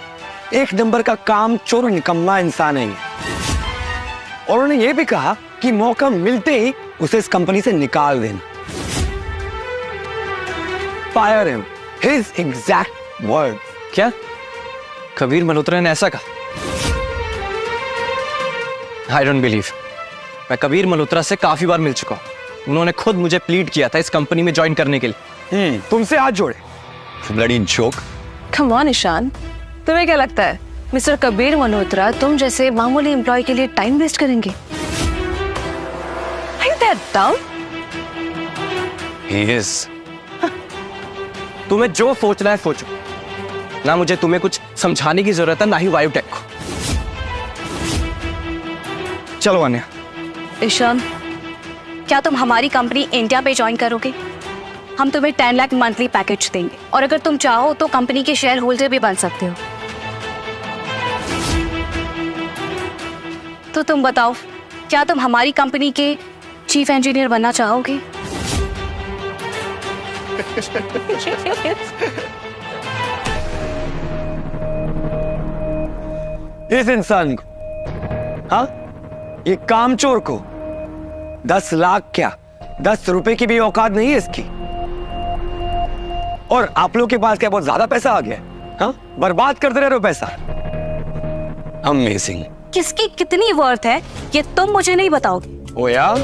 एक नंबर का काम चोर और निकम्मा इंसान है ये। और उन्होंने ये भी कहा कि मौका मिलते ही उसे इस कंपनी से निकाल देना। Fire him, his exact word. क्या कबीर मल्होत्रा ने ऐसा कहा? I don't believe. मैं कबीर मल्होत्रा से काफी बार मिल चुका हूँ। उन्होंने खुद मुझे प्लीड किया था इस कंपनी में ज्वाइन करने के लिए। तुमसे हाथ जोड़े। Bloody joke. Come on Ishaan, तुम्हें क्या लगता है मिस्टर कबीर मल्होत्रा तुम जैसे मामूली एम्प्लॉय के लिए टाइम वेस्ट करेंगे? Are you that dumb? He is. तुम्हें जो सोचना है सोचो, ना मुझे तुम्हें कुछ समझाने की जरूरत है ना ही वायुटेक को। चलो अन्या। ईशान, क्या तुम हमारी कंपनी इंडिया पे ज्वाइन करोगे? हम तुम्हें 10 लाख मंथली पैकेज देंगे और अगर तुम चाहो तो कंपनी के शेयर होल्डर भी बन सकते हो। तो तुम बताओ, क्या तुम हमारी कंपनी के चीफ इंजीनियर बनना चाहोगे? इस इंसान को, हाँ, ये कामचोर को 10 लाख क्या 10 रुपए की भी औकात नहीं है इसकी। और आप लोग के पास क्या बहुत ज्यादा पैसा आ गया है? हाँ, बर्बाद करते रह रहे हो पैसा। अमेजिंग। किसकी कितनी वर्थ है ये तुम मुझे नहीं बताओगे। ओ यार,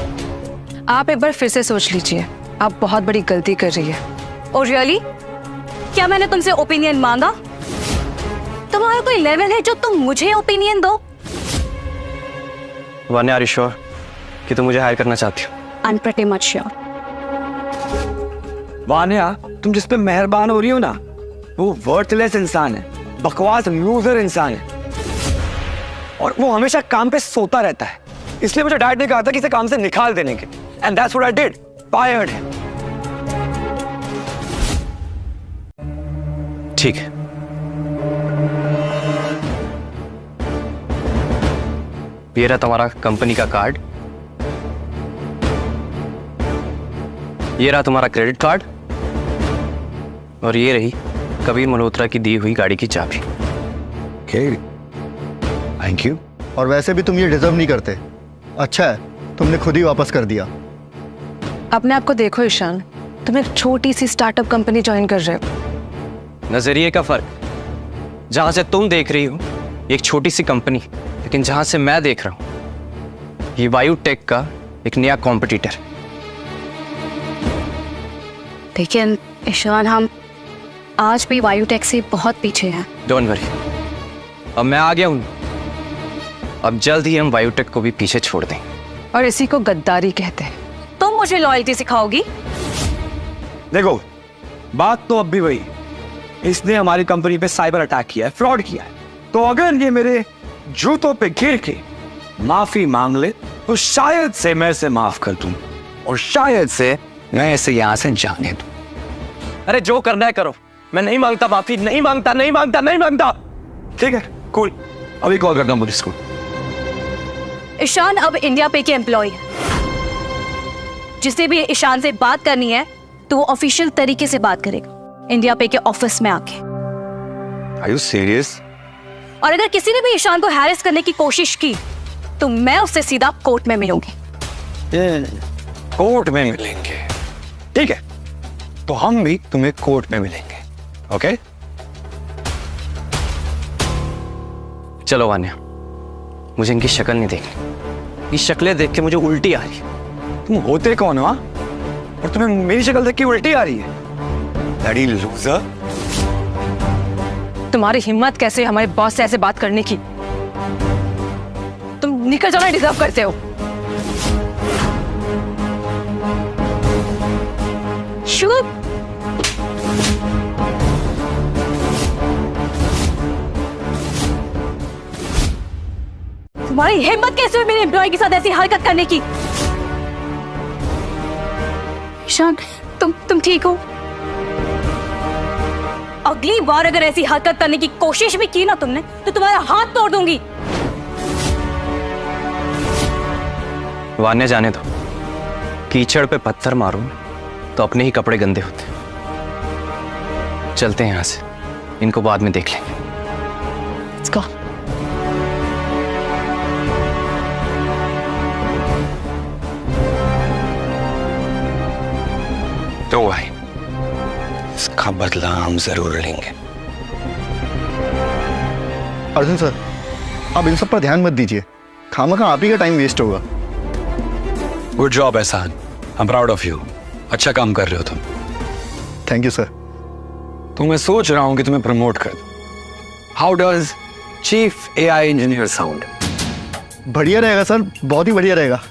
आप एक बार फिर से सोच लीजिए, आप बहुत बड़ी गलती कर रही है। और रियली, क्या मैंने तुमसे ओपिनियन मांगा? तुम्हारा कोई लेवल है जो तुम मुझे ओपिनियन दो? वान्या, आर यू श्योर कि तुम मुझे हायर करना चाहती हो? I am pretty much sure. Vanya, तुम जिस पे मेहरबान हो रही हो ना, वो वर्थलेस इंसान है, बकवास लूजर इंसान है, और वो हमेशा काम पे सोता रहता है। इसलिए मुझे डैड ने कहा था कि इसे काम से निकाल देने के, and that's what I did, fired him. ठीक है, ये रहा तुम्हारा कंपनी का कार्ड, ये रहा तुम्हारा क्रेडिट कार्ड, और ये रही कबीर मल्होत्रा की दी हुई गाड़ी की चाबी। Thank you. और वैसे भी तुम ये डिजर्व नहीं करते। अच्छा है तुमने खुद ही वापस कर दिया। अपने आप को देखो ईशान, तुम एक छोटी सी स्टार्टअप कंपनी ज्वाइन कर रहे हो। नजरिए का फर्क। जहां से तुम देख रही हो एक छोटी सी कंपनी, लेकिन जहां से मैं देख रहा हूं ये वायुटेक का एक नया कॉम्पिटिटर। लेकिन ईशान, हम आज भी वायुटेक से बहुत पीछे हैं। डोंट वरी, अब मैं आ गया हूं। अब जल्द ही हम वायुटेक को भी पीछे छोड़ दें। और इसी को गद्दारी कहते हैं। तुम मुझे लॉयल्टी सिखाओगी? देखो, बात तो अब भी वही, इसने हमारी कंपनी पे साइबर अटैक किया है, फ्रॉड किया है। तो अगर ये मेरे जूतों पे गिर के माफी मांग ले तो शायद से मैं इसे माफ कर दूं, और शायद से मैं इसे यहां से जाने दूं। अरे जो करना है करो, मैं नहीं मांगता माफी, नहीं मांगता, नहीं मांगता, नहीं मांगता। ठीक है, कूल, अभी कॉल करता हूं पुलिस को। ईशान अब इंडिया पे के एम्प्लॉय है। जिसे भी ईशान से बात करनी है तो वो ऑफिशियल तरीके से बात करेगा, इंडिया पे के ऑफिस में आके। Are you serious? और अगर किसी ने भी ईशान को हैरेस करने की कोशिश की तो मैं उससे सीधा कोर्ट में मिलूंगी। कोर्ट में मिलेंगे? ठीक है, तो हम भी तुम्हें कोर्ट में मिलेंगे। ओके? चलो वान्या, मुझे इनकी शक्ल नहीं देखनी। ये शक्लें देख के मुझे उल्टी आ रही है। तुम होते कौन हो? और तुम्हें मेरी शक्ल देख के उल्टी आ रही है? लड़ी लूजर। तुम्हारी हिम्मत कैसे हमारे बॉस से ऐसे बात करने की? तुम निकल जाना डिजर्व करते हो। शुभ, तुम्हारी हिम्मत कैसे हुई मेरे एम्प्लॉय के साथ ऐसी हरकत करने की? ईशान, तुम ठीक हो? अगली बार अगर ऐसी हरकत करने की कोशिश भी की ना तुमने तो तुम्हारा हाथ तोड़ दूंगी। वान्या, जाने दो। कीचड़ पे पत्थर मारो तो अपने ही कपड़े गंदे होते। चलते हैं यहां से, इनको बाद में देख लेंगे। Let's go. तो भाई, इसका बदला हम जरूर लेंगे। अर्जुन सर, आप इन सब पर ध्यान मत दीजिए। खामखा आप ही का टाइम वेस्ट होगा। गुड जॉब एहसान, I am proud of you. अच्छा काम कर रहे हो तुम। Thank you sir. तो मैं सोच रहा हूं कि तुम्हें प्रमोट कर दूं। How does chief AI engineer sound? बढ़िया रहेगा सर, बहुत ही बढ़िया रहेगा।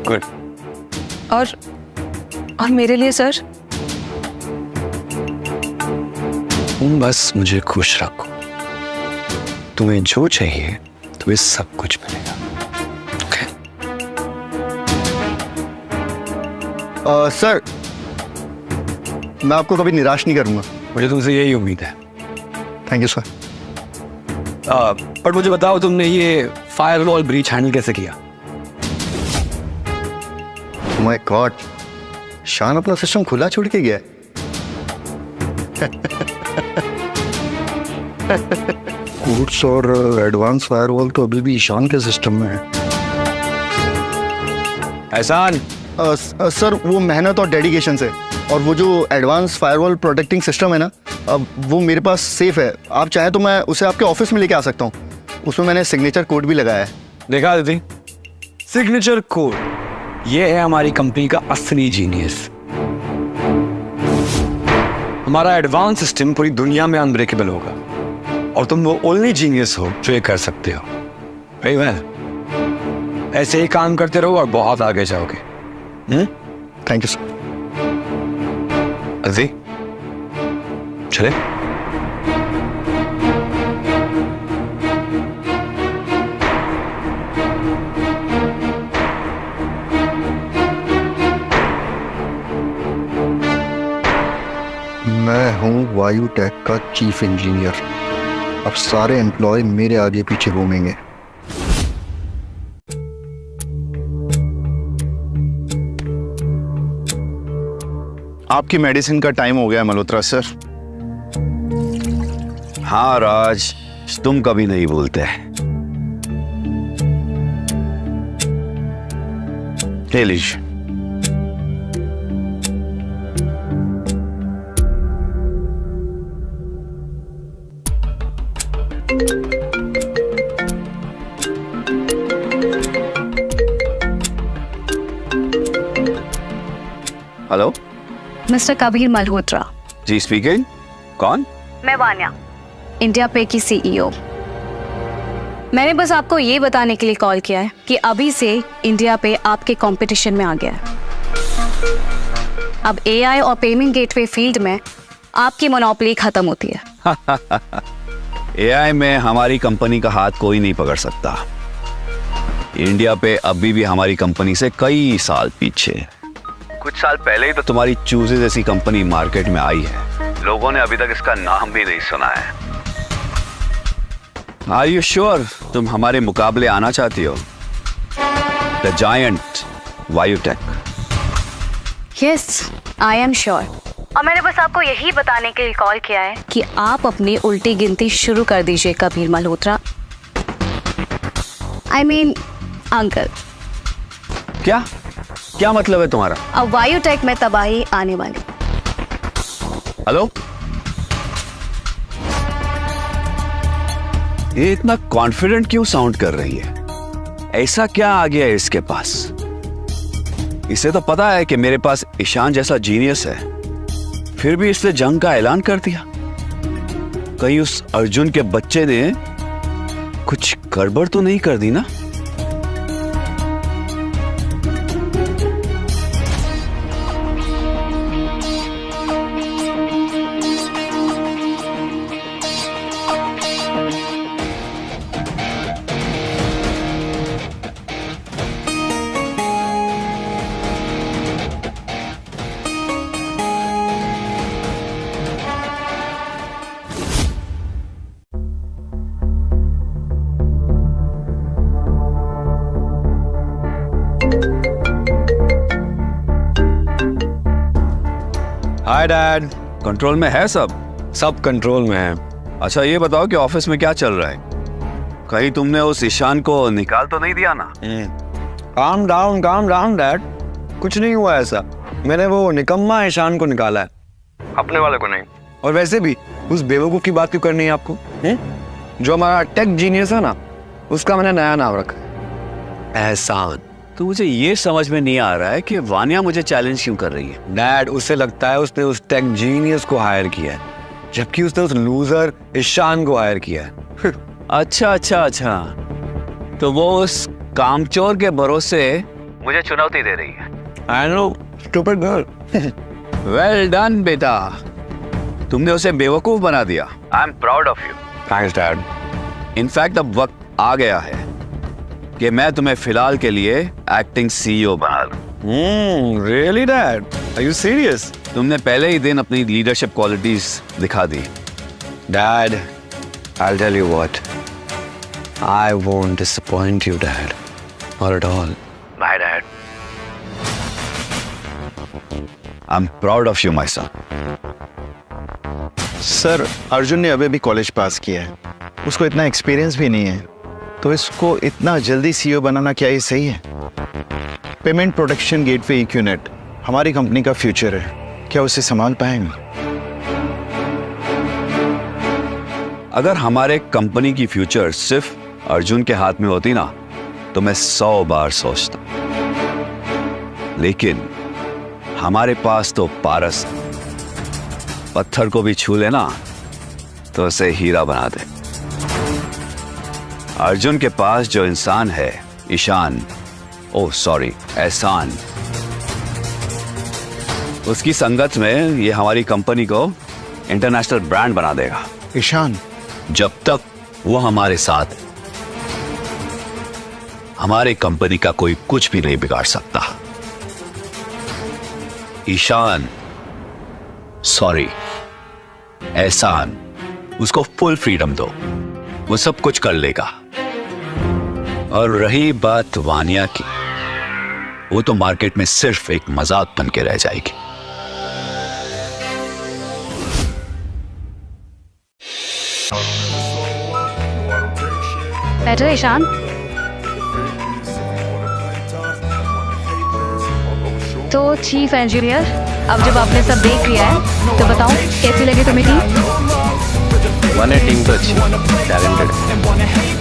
गुड। और मेरे लिए सर? तुम बस मुझे खुश रखो, तुम्हें जो चाहिए तुम्हें सब कुछ मिलेगा। सर मैं आपको कभी निराश नहीं करूंगा। मुझे तुमसे यही उम्मीद है। Thank you sir. पर मुझे बताओ तुमने ये फायरवॉल ब्रीच हैंडल कैसे किया? माय गॉड, शान अपना सिस्टम खुला छोड़ के गया है। कोड्स और एडवांस फायरवॉल तो अभी भी ईशान के सिस्टम में है। एहसान सर वो मेहनत और डेडिकेशन से, और वो जो एडवांस फायरवॉल प्रोटेक्टिंग सिस्टम है ना, वो मेरे पास सेफ है। आप चाहे तो मैं उसे आपके ऑफिस में लेके आ सकता हूँ। उसमें मैंने सिग्नेचर कोड भी लगाया है। देखा दीदी, सिग्नेचर कोड, ये है हमारी कंपनी का असली जीनियस। हमारा एडवांस सिस्टम पूरी दुनिया में अनब्रेकेबल होगा, और तुम वो ओनली जीनियस हो जो ये कर सकते हो। वेरी वेल, ऐसे ही काम करते रहो और बहुत आगे जाओगे। Thank you sir. अजी चले। मैं हूँ वायु टेक का चीफ इंजीनियर। अब सारे एम्प्लॉय मेरे आगे पीछे घूमेंगे। आपकी मेडिसिन का टाइम हो गया मल्होत्रा सर। हाँ राज, तुम कभी नहीं भूलते। ले लीजिए। Hello mister Kabir Malhotra. जी स्पीकिंग। कौन? मैं वान्या, इंडिया पे की सीईओ। मैंने बस आपको ये बताने के लिए कॉल किया है कि अभी से इंडिया पे आपके कंपटीशन में आ गया है। अब एआई और पेमेंट गेटवे फील्ड में आपकी मोनोपोली खत्म होती है। एआई में हमारी कंपनी का हाथ कोई नहीं पकड़ सकता। इंडिया पे अभी भी हमारी कंपनी से कई साल पीछे। कुछ साल पहले ही तो तुम्हारी चूजे जैसी कंपनी मार्केट में आई है, लोगों ने अभी तक इसका नाम भी नहीं सुना है। आर यू श्योर तुम हमारे मुकाबले आना चाहती हो? The giant Vayutech. Yes, I am sure. और मैंने बस आपको यही बताने के लिए कॉल किया है कि आप अपनी उल्टी गिनती शुरू कर दीजिए Kabir Malhotra. I mean uncle. क्या मतलब है तुम्हारा? अब वायुटेक में तबाही आने वाली। हेलो, ये इतना कॉन्फिडेंट क्यों साउंड कर रही है? ऐसा क्या आ गया है इसके पास? इसे तो पता है कि मेरे पास ईशान जैसा जीनियस है, फिर भी इसने जंग का ऐलान कर दिया। कहीं उस अर्जुन के बच्चे ने कुछ गड़बड़ तो नहीं कर दी ना? Hi dad. कंट्रोल में है सब? सब कंट्रोल में है। अच्छा ये बताओ कि ऑफिस में क्या चल रहा है? कहीं तुमने उस ईशान को निकाल तो नहीं दिया ना? काम डाउन डैड, कुछ नहीं हुआ ऐसा। मैंने वो निकम्मा ईशान को निकाला है, अपने वाले को नहीं। और वैसे भी उस बेवकूफ की बात क्यों करनी है आपको? जो हमारा टेक जीनियस है ना, उसका मैंने नया नाम रखा एहसान। तो मुझे ये समझ में नहीं आ रहा है कि वानिया मुझे चैलेंज क्यों कर रही है। डैड, उसे लगता है उसने उस टेक जीनियस को हायर किया है, जबकि उसने उस लूजर ईशान को हायर किया है। अच्छा अच्छा अच्छा, तो वो उस कामचोर के भरोसे मुझे चुनौती दे रही है। I know, stupid girl. Well done बेटा, तुमने उसे बेवकूफ बना दिया। I am proud of you. Thanks dad. In fact अब वक्त आ गया है कि मैं तुम्हें फिलहाल के लिए एक्टिंग सीईओ बना लूं। Really dad? Are you serious? तुमने पहले ही दिन अपनी लीडरशिप क्वालिटीज दिखा दी। Dad, I'll tell you what, I won't disappoint you, Dad. Not at all. Bye, Dad. I'm proud of you, my son. Sir, Arjun ने अभी भी कॉलेज पास किया है, उसको इतना एक्सपीरियंस भी नहीं है, तो इसको इतना जल्दी सीईओ बनाना क्या ये सही है? पेमेंट प्रोटेक्शन गेटवे EQNet हमारी कंपनी का फ्यूचर है, क्या उसे संभाल पाएंगे? अगर हमारे कंपनी की फ्यूचर सिर्फ अर्जुन के हाथ में होती ना, तो मैं 100 बार सोचता। लेकिन हमारे पास तो पारस, पत्थर को भी छू लेना तो उसे हीरा बना दे। अर्जुन के पास जो इंसान है, ईशान, ओह सॉरी, एहसान, उसकी संगत में ये हमारी कंपनी को इंटरनेशनल ब्रांड बना देगा। ईशान? जब तक वो हमारे साथ, हमारे कंपनी का कोई कुछ भी नहीं बिगाड़ सकता। ईशान, सॉरी, एहसान, उसको फुल फ्रीडम दो, वो सब कुछ कर लेगा। और रही बात वानिया की, वो तो मार्केट में सिर्फ एक मजाक बन के रह जाएगी। बैठो ईशान। तो चीफ इंजीनियर, अब जब आपने सब देख लिया है तो बताओ कैसी लगी तुम्हें टीम? वन है टीम तो अच्छी, टैलेंटेड,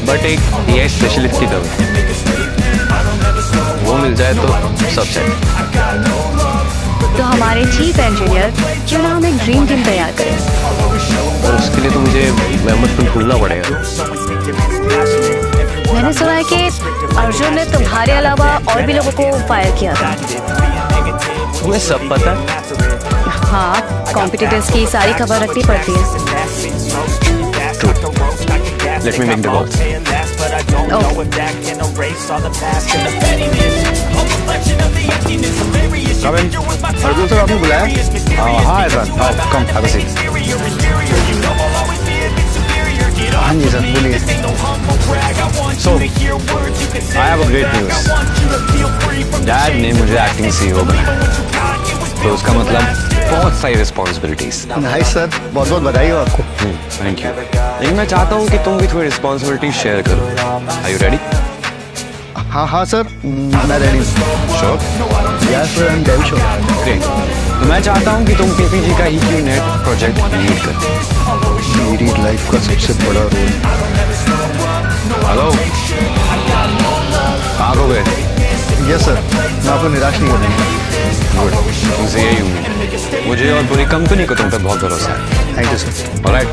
बट एक AI स्पेशलिस्ट की कमी, वो मिल जाए तो सब सेट। तो हमारे चीफ इंजीनियर क्यों ना हम एक ड्रीम टीम तैयार करें? और उसके लिए तो मुझे मेहमत को ढूंढना पड़ेगा। मैंने सुना है कि अर्जुन ने तुम्हारे अलावा और भी लोगों को फायर किया था। तुम्हें सब पता है? हाँ, कॉम्पिटिटर्स की सारी खबर रखनी पड़ती है। Let me make the call. Arjun sir, आपने बुलाया? हाँ एहसान, कम हैव अ सीट। हाँ जी सर, बोलिए। So, I have a great news. Dad ने मुझे एक्टिंग सीईओ बनाया, तो उसका मतलब बहुत सारी रिस्पॉन्सिबिलिटीज। नाइस सर, बहुत बहुत बधाई हो आपको। Thank you. लेकिन मैं चाहता हूँ कि तुम भी थोड़ी रिस्पॉन्सिबिलिटी शेयर करो। Are you ready? हाँ हाँ सर, मैं रेडी हूँ। Sure? Yes sir, I am very sure. Great. तो मैं चाहता हूँ कि तुम PPG का EQNet प्रोजेक्ट लीड करो। मेरी लाइफ का सबसे बड़ा रोल। हेलो, कहाँ हो गए? यस सर, मैं आपको निराश नहीं करूँगा। गुड, तुमसे यही उम्मीद। मुझे और पूरी कंपनी को तुम पे बहुत भरोसा है। Thank you sir. Alright.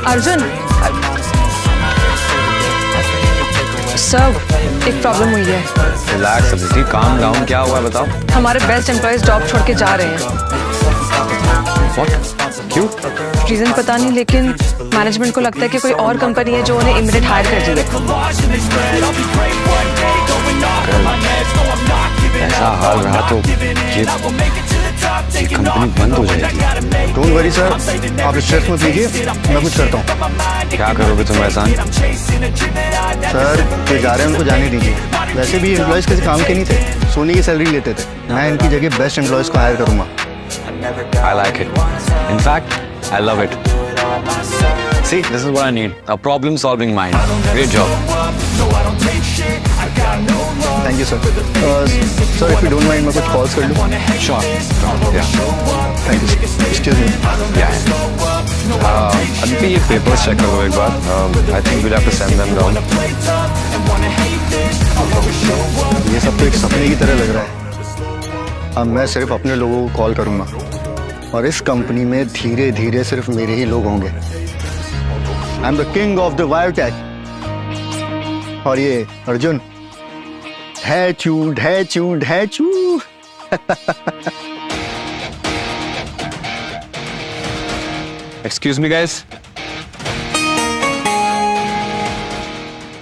Arjun sir, एक प्रॉब्लम हुई है। रिलैक्स अदिति, काम डाउन, क्या हुआ है बताओ। हमारे बेस्ट एम्प्लॉयज जॉब छोड़ के जा रहे हैं। व्हाट? क्यों? रीजन पता नहीं, लेकिन मैनेजमेंट को लगता है कि कोई और कंपनी है जो उन्हें इमीडिएट हायर कर दी है। ऐसा हाल रहा तो ये कंपनी बंद हो जाएगी। डोंट वरी सर, आप स्ट्रेस मत लीजिए, मैं कुछ करता हूँ। क्या करोगे तुम एहसान? सर, जो जा रहे हैं उनको जाने दीजिए। वैसे भी एम्प्लॉयज़ किसी काम के नहीं थे, सोने की सैलरी लेते थे। मैं इनकी जगह बेस्ट एम्प्लॉयज़ को हायर करूँगा। I like it. In fact, I love it. See, this is what I need. A problem-solving mind. Great job. Thank you sir. Sir, if you don't mind, मैं कुछ calls कर लूँ? Sure. Yeah. Thank you sir. Excuse me. Yeah. अभी ये papers check कर दो एक बार। I think we'll have to send them down. ये सब तो एक सपने की तरह लग रहा है। अब मैं सिर्फ अपने लोगों को कॉल करूंगा और इस कंपनी में धीरे धीरे सिर्फ मेरे ही लोग होंगे। I am the king of the biotech. और ये अर्जुन ढैचू ढैचू ढैचू। एक्सक्यूज मी गाइस,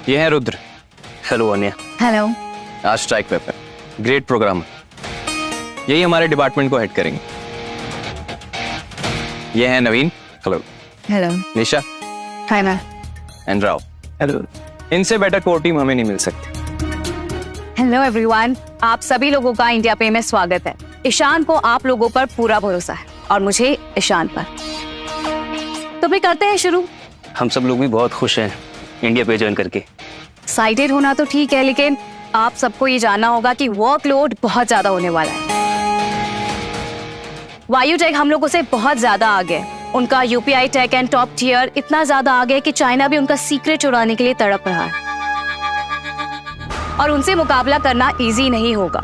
ये है रुद्र। हेलो अनिया। हेलो। आज स्ट्राइक पे है, ग्रेट प्रोग्राम। यही हमारे डिपार्टमेंट को हेड करेंगे। ये है Naveen. Hello. Hello. Nisha. Hi ma'am. And Rao. Hello. इनसे बेटर कोर टीम हमें नहीं मिल सकती। हेलो एवरीवन, आप सभी लोगों का इंडिया पे में स्वागत है। ईशान को आप लोगों पर पूरा भरोसा है और मुझे ईशान पर। तो भी करते हैं शुरू। हम सब लोग भी बहुत खुश हैं इंडिया पे ज्वाइन करके। एक्साइटेड होना तो ठीक है, लेकिन आप सबको ये जानना होगा कि वर्कलोड बहुत ज्यादा होने वाला है। वायुटेक हम लोगों से बहुत ज्यादा आगे है। उनका UPI tech and top tier इतना ज्यादा आगे है कि चाइना भी उनका सीक्रेट चुराने के लिए तड़प रहा है और उनसे मुकाबला करना इजी नहीं होगा,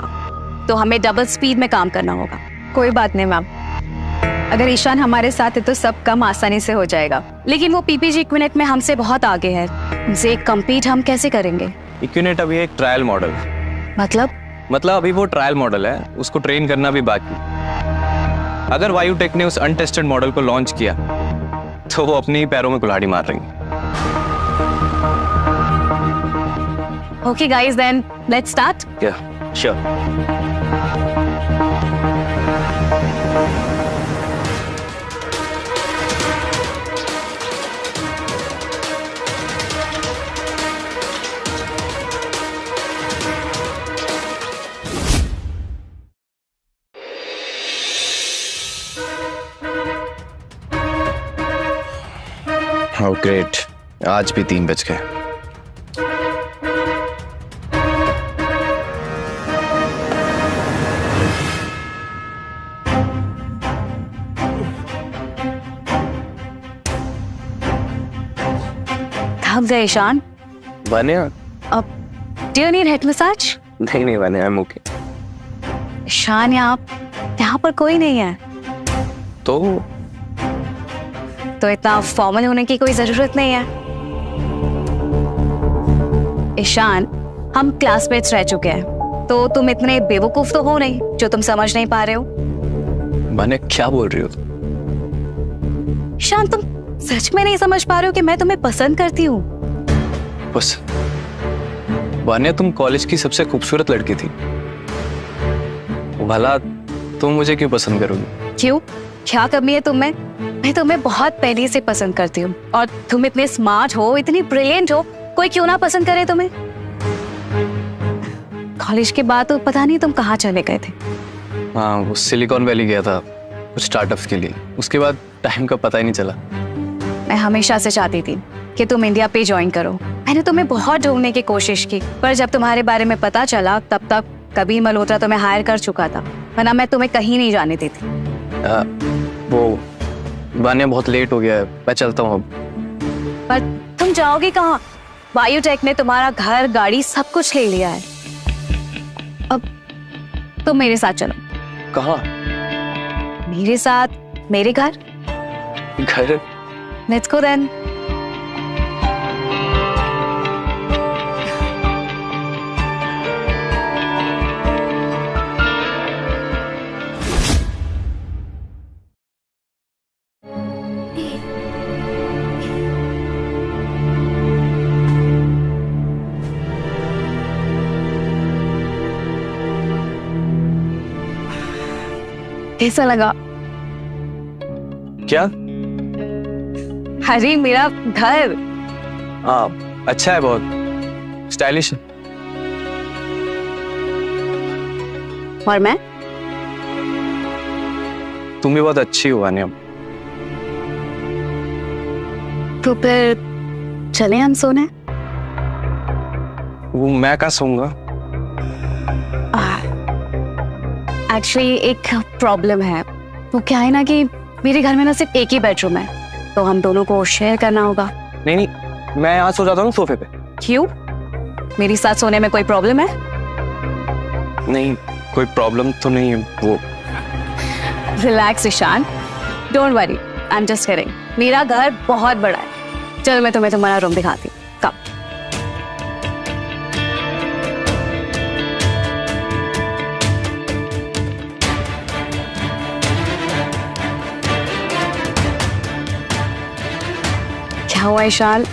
तो हमें डबल स्पीड में काम करना होगा। कोई बात नहीं मैम, अगर ईशान हमारे साथ है तो सब काम आसानी से हो जाएगा। लेकिन वो पीपीजी इक्विनेट में हमसे बहुत आगे है, उनसे कम्पीट हम कैसे करेंगे? इक्विनेट अभी एक ट्रायल मॉडल। मतलब अभी वो ट्रायल मॉडल है, उसको ट्रेन करना भी बाकी। अगर वायुटेक ने उस अनटेस्टेड मॉडल को लॉन्च किया तो वो अपने ही पैरों में कुल्हाड़ी मार रही है। Okay guys, then let's start. Yeah sure. How great, आज भी 3 बज गए। थक गए ईशान? बने? अब do you need head massage? नहीं बने, आई एम ओके। ईशान, यहाँ पर कोई नहीं है तो इतना फॉर्मल होने की कोई जरूरत नहीं है। ईशान, हम क्लासमेट्स रह चुके हैं, तो तुम इतने बेवकूफ तो हो नहीं जो तुम समझ नहीं पा रहे हो। मैंने क्या बोल रही हो? ईशान, तुम सच में नहीं समझ पा रहे हो कि मैं तुम्हें पसंद करती हूँ। बस वान्या, तुम कॉलेज की सबसे खूबसूरत लड़की थी, भला तुम मुझे क्यों पसंद करोगी? क्यों? क्या कमी है तुम्हें? मैं तुम्हें बहुत पहले से पसंद करती हूँ और तुम इतने स्मार्ट हो, इतनी ब्रिलियंट हो, कोई क्यों ना पसंद करे तुम्हें। कॉलेज के बाद तो पता नहीं तुम कहाँ चले गए थे। हाँ, वो सिलिकॉन वैली गया था कुछ स्टार्टअप्स के लिए, उसके बाद टाइम का पता ही नहीं चला। मैं हमेशा से चाहती थी कि तुम इंडिया पे ज्वाइन करो। मैंने तुम्हें बहुत ढूंढने की कोशिश की, पर जब तुम्हारे बारे में पता चला तब तक कभी मल्होत्रा तुम्हें हायर कर चुका था, वरना मैं तुम्हें कहीं नहीं जाने देती। वो वान्या, बहुत लेट हो गया है, मैं चलता हूँ अब। पर तुम जाओगे कहाँ? वायुटेक ने तुम्हारा घर, गाड़ी सब कुछ ले लिया है। अब तुम मेरे साथ चलो। कहाँ? मेरे साथ मेरे घर। घर? Let's go then. कैसा लगा? क्या? अरे मेरा घर। हाँ, अच्छा है, बहुत स्टाइलिश है। और मैं? तुम भी बहुत अच्छी हो वान्या। तो फिर चले हम सोने? वो मैं कहाँ सोऊंगा? एक्चुअली एक प्रॉब्लम है। वो क्या है ना कि मेरे घर में ना सिर्फ एक ही बेडरूम है तो हम दोनों को शेयर करना होगा। नहीं नहीं, मैं यहाँ सो जाता हूँ सोफे पे। क्यों? मेरी साथ सोने में कोई प्रॉब्लम है? नहीं, कोई प्रॉब्लम तो नहीं है। वो relax Ishaan, don't worry, I am just kidding. मेरा घर बहुत बड़ा है। चलो मैं तुम्हें तुम्हारा रूम दिखाती हूँ। कम। क्या हुआ ईशान?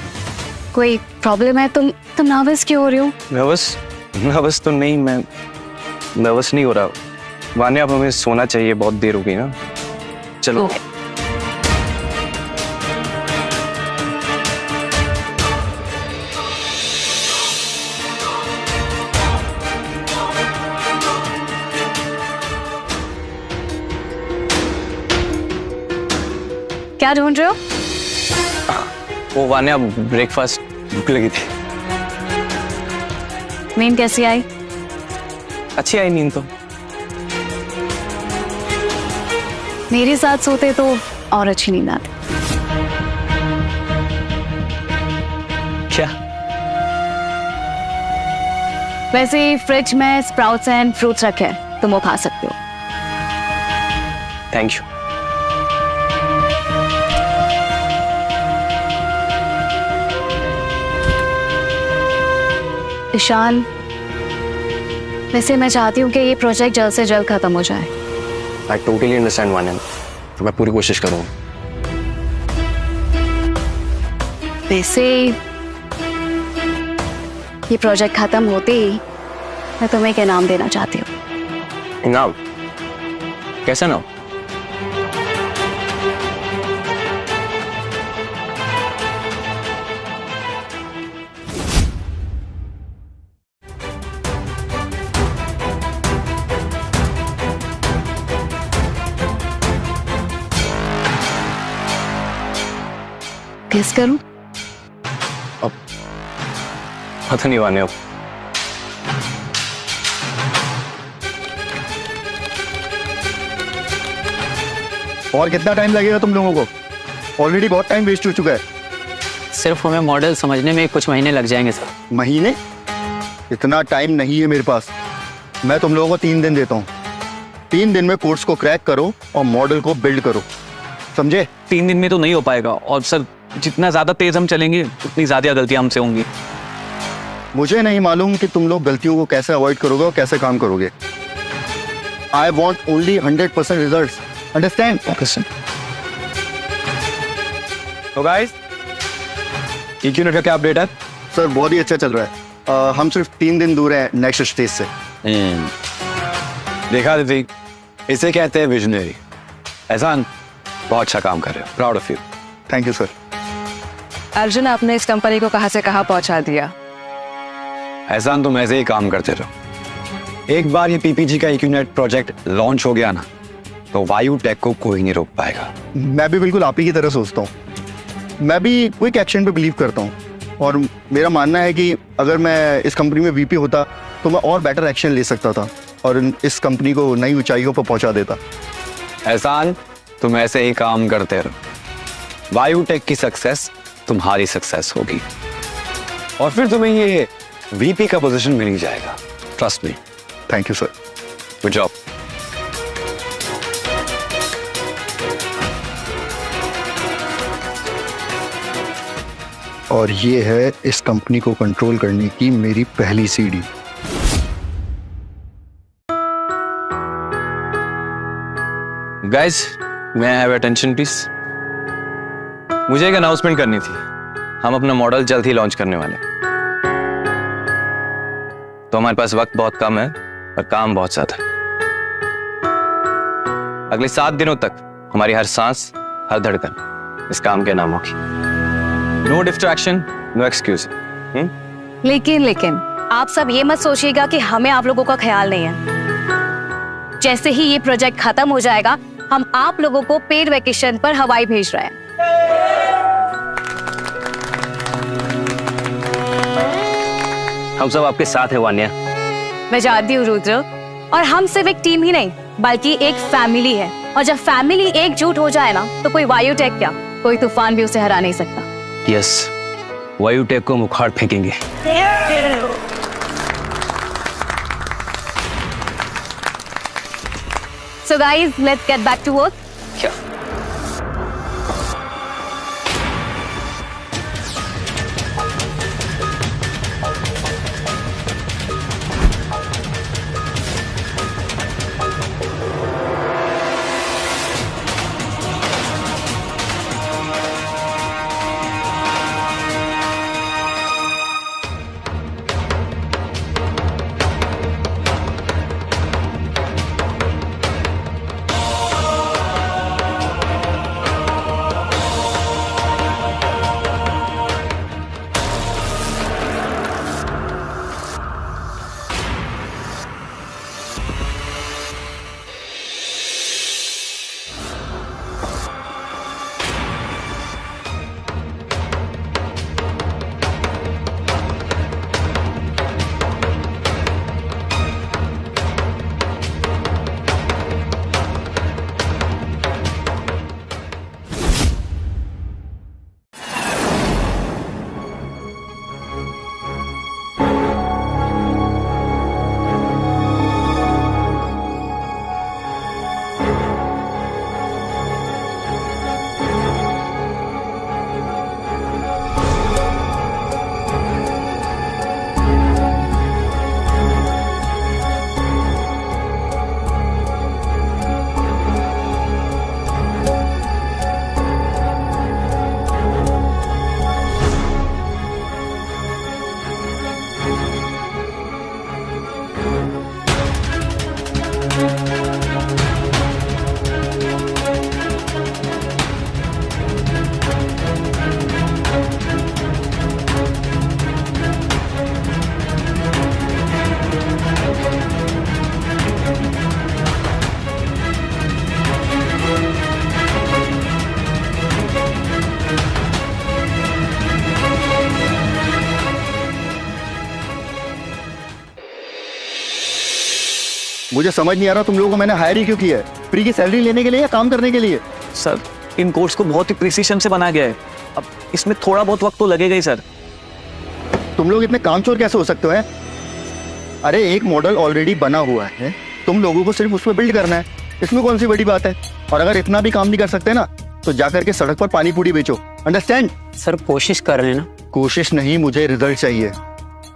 कोई प्रॉब्लम है? तुम नर्वस क्यों हो रही हो? नर्वस तो नहीं, मैं नर्वस नहीं हो रहा। वान्या, अब हमें सोना चाहिए, बहुत देर हो गई ना। चलो। क्या ढूंढ रहे हो? वो वान्या, ब्रेकफास्ट, भूख लगी थी। नींद कैसी आई? अच्छी आई नींद तो। मेरे साथ सोते तो और अच्छी नींद आती। क्या? वैसे फ्रिज में स्प्राउट्स एंड फ्रूट्स रखे हैं, तुम वो खा सकते हो। Thank you. ईशान, वैसे मैं चाहती हूँ कि ये प्रोजेक्ट जल्द से जल्द खत्म हो जाए। आई टोटली अंडरस्टैंड वान्या, तो मैं पूरी कोशिश करूँगा। वैसे ये प्रोजेक्ट खत्म होते ही मैं तुम्हें एक इनाम देना चाहती हूँ। इनाम? कैसा नाम? गेस करूं? पता नहीं वान्या। और कितना टाइम लगेगा तुम लोगों को? ऑलरेडी बहुत टाइम वेस्ट हो चुका है। सिर्फ हमें मॉडल समझने में कुछ महीने लग जाएंगे सर। महीने? इतना टाइम नहीं है मेरे पास। मैं तुम लोगों को 3 दिन देता हूँ। 3 दिन में कोर्स को क्रैक करो और मॉडल को बिल्ड करो, समझे? 3 दिन में तो नहीं हो पाएगा, और सर जितना ज्यादा तेज हम चलेंगे उतनी ज्यादा गलतियां हमसे होंगी। मुझे नहीं मालूम कि तुम लोग गलतियों को कैसे अवॉइड करोगे और कैसे काम करोगे। I want only 100% results, understand? तो गाइस, EQNet का क्या अपडेट है? सर बहुत ही अच्छा चल रहा है। हम सिर्फ 3 दिन दूर हैं नेक्स्ट स्टेज से। देखा दीदी, इसे कहते हैं विजनरी। एहसान, बहुत अच्छा काम कर रहे हो, proud of you. Thank you sir. Arjun, आपने इस कंपनी को कहां से कहां पहुंचा दिया। एहसान, तुम ऐसे ही काम करते रहो। एक बार ये PPG का EQNet प्रोजेक्ट लॉन्च हो गया ना, तो वायु टेक को कोई नहीं रोक पाएगा। मैं भी बिल्कुल आप ही की तरह सोचता हूँ। मैं भी क्विक एक्शन पे बिलीव करता हूँ, और मेरा मानना है कि अगर मैं इस कंपनी में VP होता तो मैं और बेटर एक्शन ले सकता था और इस कंपनी को नई ऊंचाइयों पर पहुंचा देता। एहसान, तुम ऐसे ही काम करते रहो। वायु टेक की सक्सेस तुम्हारी सक्सेस होगी, और फिर तुम्हें ये VP का पोजीशन मिल ही जाएगा। Trust me. Thank you sir. Good job. और ये है इस कंपनी को कंट्रोल करने की मेरी पहली सीढ़ी। Guys, may I have attention please? मुझे एक अनाउंसमेंट करनी थी। हम अपना मॉडल जल्द ही लॉन्च करने वाले हैं। तो हमारे पास वक्त बहुत कम है और काम बहुत ज्यादा है। अगले 7 दिनों तक हमारी हर सांस, हर धड़कन इस काम के नाम होगी। No distraction, no excuse. लेकिन आप सब ये मत सोचिएगा कि हमें आप लोगों का ख्याल नहीं है। जैसे ही ये प्रोजेक्ट खत्म हो जाएगा, हम आप लोगों को पेड वेकेशन पर हवाई भेज रहे हैं। हम सब आपके साथ है वान्या। मैं जानती हूँ रुद्र, और हम सिर्फ एक टीम ही नहीं बल्कि एक फैमिली है। और जब फैमिली एकजुट हो जाए ना, तो कोई वायु टेक क्या, कोई तूफान भी उसे हरा नहीं सकता। यस, वायुटेक को मुखाड़ फेंकेंगे। So guys, let's get back to work. मुझे समझ नहीं आ रहा तुम लोगों को मैंने हायर ही क्यों किया है? फ्री की सैलरी लेने के लिए या काम करने के लिए? सर, इन कोड्स को बहुत ही प्रिसीशन से बनाया गया है। अब इसमें थोड़ा बहुत वक्त तो लगेगा ही सर। तुम लोग इतने कामचोर कैसे हो सकते हो? हैं? अरे एक मॉडल ऑलरेडी बना हुआ है, तुम लोगों को सिर्फ उस पर बिल्ड करना है, इसमें कौन सी बड़ी बात है? और अगर इतना भी काम नहीं कर सकते ना तो जाकर के सड़क पर पानी पूरी बेचो। अंडरस्टैंड? सर कोशिश कर रहे हैं ना। कोशिश नहीं, मुझे रिजल्ट चाहिए।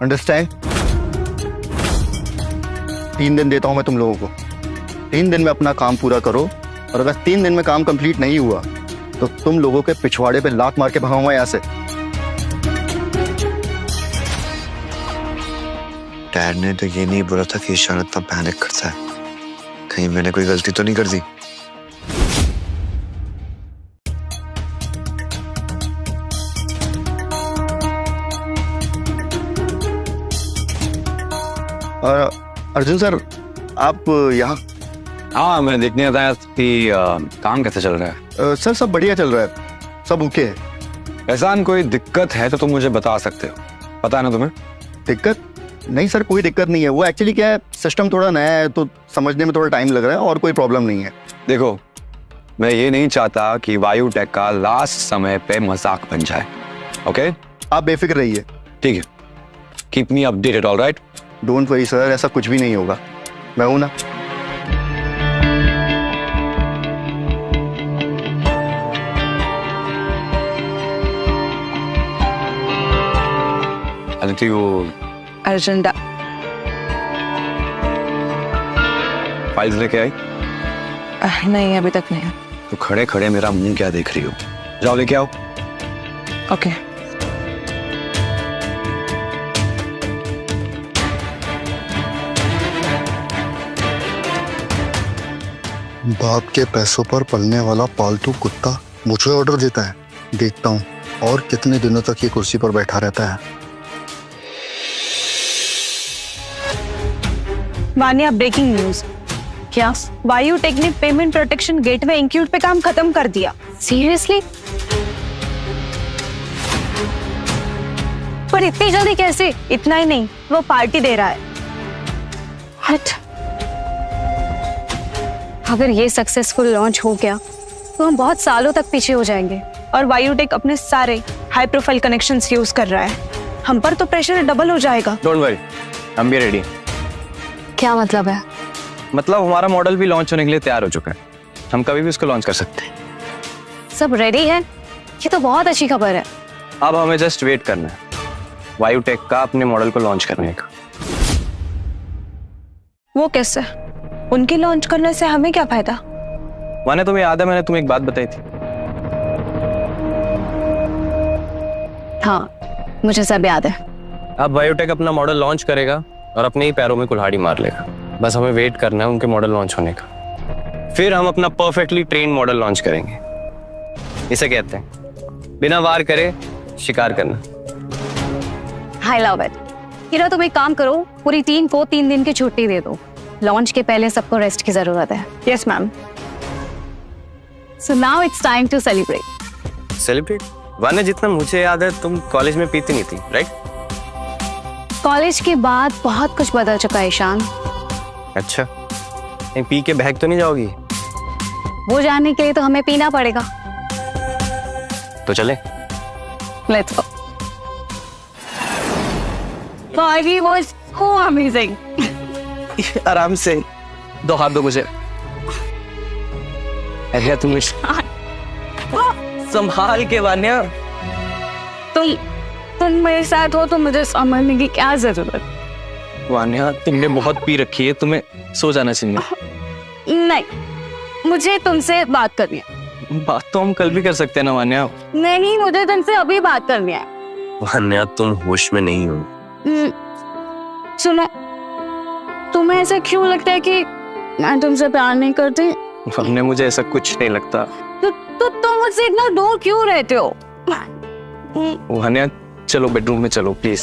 अंडरस्टैंड? 3 दिन देता हूं मैं तुम लोगों को। 3 दिन में अपना काम पूरा करो, और अगर 3 दिन में काम कंप्लीट नहीं हुआ तो तुम लोगों के पिछवाड़े पे लात मार के भगाऊंगा यहाँ से। डैड ने तो ये नहीं बोला था कि ईशान इतना पैनिक करता है। कहीं मैंने कोई गलती तो नहीं कर दी? अर्जुन सर, आप यहाँ? हाँ, मैं देखने आया कि काम कैसे चल रहा है। सर सब बढ़िया चल रहा है, सब ओके है। एहसान, कोई दिक्कत है तो तुम मुझे बता सकते हो, पता है ना तुम्हें? दिक्कत? नहीं सर, कोई दिक्कत नहीं है। वो एक्चुअली क्या है, सिस्टम थोड़ा नया है तो समझने में थोड़ा टाइम लग रहा है, और कोई प्रॉब्लम नहीं है। देखो, मैं ये नहीं चाहता कि वायुटेक का लास्ट समय पे मजाक बन जाए। ओके? आप बेफिक्र रहिए। ठीक है, keep me updated. Alright? Don't worry sir, ऐसा कुछ भी नहीं होगा, मैं हूं ना। अदिति, वो अर्जुन फाइल्स लेके आई? नहीं, अभी तक नहीं। तो खड़े खड़े मेरा मुंह क्या देख रही हो? जाओ लेके आओ। ओके। बाप के पैसों पर पलने वाला पालतू कुत्ता मुझे ऑर्डर देता है। देखता हूँ और कितने दिनों तक ये कुर्सी पर बैठा रहता है। Vania, breaking news. क्या? वायुटेक ने पेमेंट प्रोटेक्शन गेटवे इंक्यूट पे काम खत्म कर दिया। सीरियसली? पर इतनी जल्दी कैसे? इतना ही नहीं, वो पार्टी दे रहा है। हट। अगर ये सक्सेसफुल लॉन्च हो गया तो हम बहुत सालों तक पीछे हो जाएंगे। और वायुटेक अपने सारे हाई प्रोफाइल कनेक्शंस यूज कर रहा है। हम पर तो प्रेशर डबल हो जाएगा। डोंट वरी, हम भी रेडी। क्या मतलब है? मतलब हमारा मॉडल भी लॉन्च होने के लिए तैयार हो चुका है, हम कभी भी उसको लॉन्च कर सकते हैं। सब रेडी है? ये तो बहुत अच्छी खबर है। अब हमें जस्ट वेट करना है वायुटेक का अपने मॉडल को लॉन्च करने का। वो कैसे? उनके लॉन्च करने से हमें क्या फायदा? माने तुम्हें याद है मैंने तुम्हें एक बात बताई थी? हाँ, मुझे सब याद है। अब वायुटेक अपना मॉडल लॉन्च करेगा और अपने ही पैरों में कुल्हाड़ी मार लेगा। बस हमें वेट करना है उनके मॉडल लॉन्च होने का, फिर हम अपना परफेक्टली ट्रेन मॉडल लॉन्च करेंगे। इसे कहते हैं बिना वार करे शिकार करना। I love it. हीरा, तुम एक काम करो, पूरी टीम को 3 दिन की छुट्टी दे दो। लॉन्च के पहले सबको रेस्ट की जरूरत है। Yes ma'am. So now it's time to celebrate. Celebrate? वाने, जितना मुझे याद है तुम कॉलेज में पीती नहीं थी, राइट? कॉलेज के बाद बहुत कुछ बदल चुका है ईशान। अच्छा, नहीं पी के बहक तो नहीं जाओगी? वो जानने के लिए तो हमें पीना पड़ेगा। तो चले। Let's go. Party was so amazing. आराम से, 2 हाथ दो मुझे। अरे तुम संभाल के वान्या। तुम मेरे साथ हो तो मुझे समझने की क्या जरूरत? वान्या, तुमने बहुत पी रखी है, तुम्हें सो जाना चाहिए। नहीं, मुझे तुमसे बात करनी है। बात तो हम कल भी कर सकते हैं ना वान्या। नहीं, मुझे तुमसे अभी बात करनी है। वान्या, तुम होश में नहीं हो। सुनो, तुम्हें ऐसा क्यों लगता है कि मैं तुमसे प्यार नहीं करती? वान्या, मुझे ऐसा कुछ नहीं लगता। तो तुम मुझसे इतना दूर क्यों रहते हो? वान्या, चलो बेडरूम में चलो please.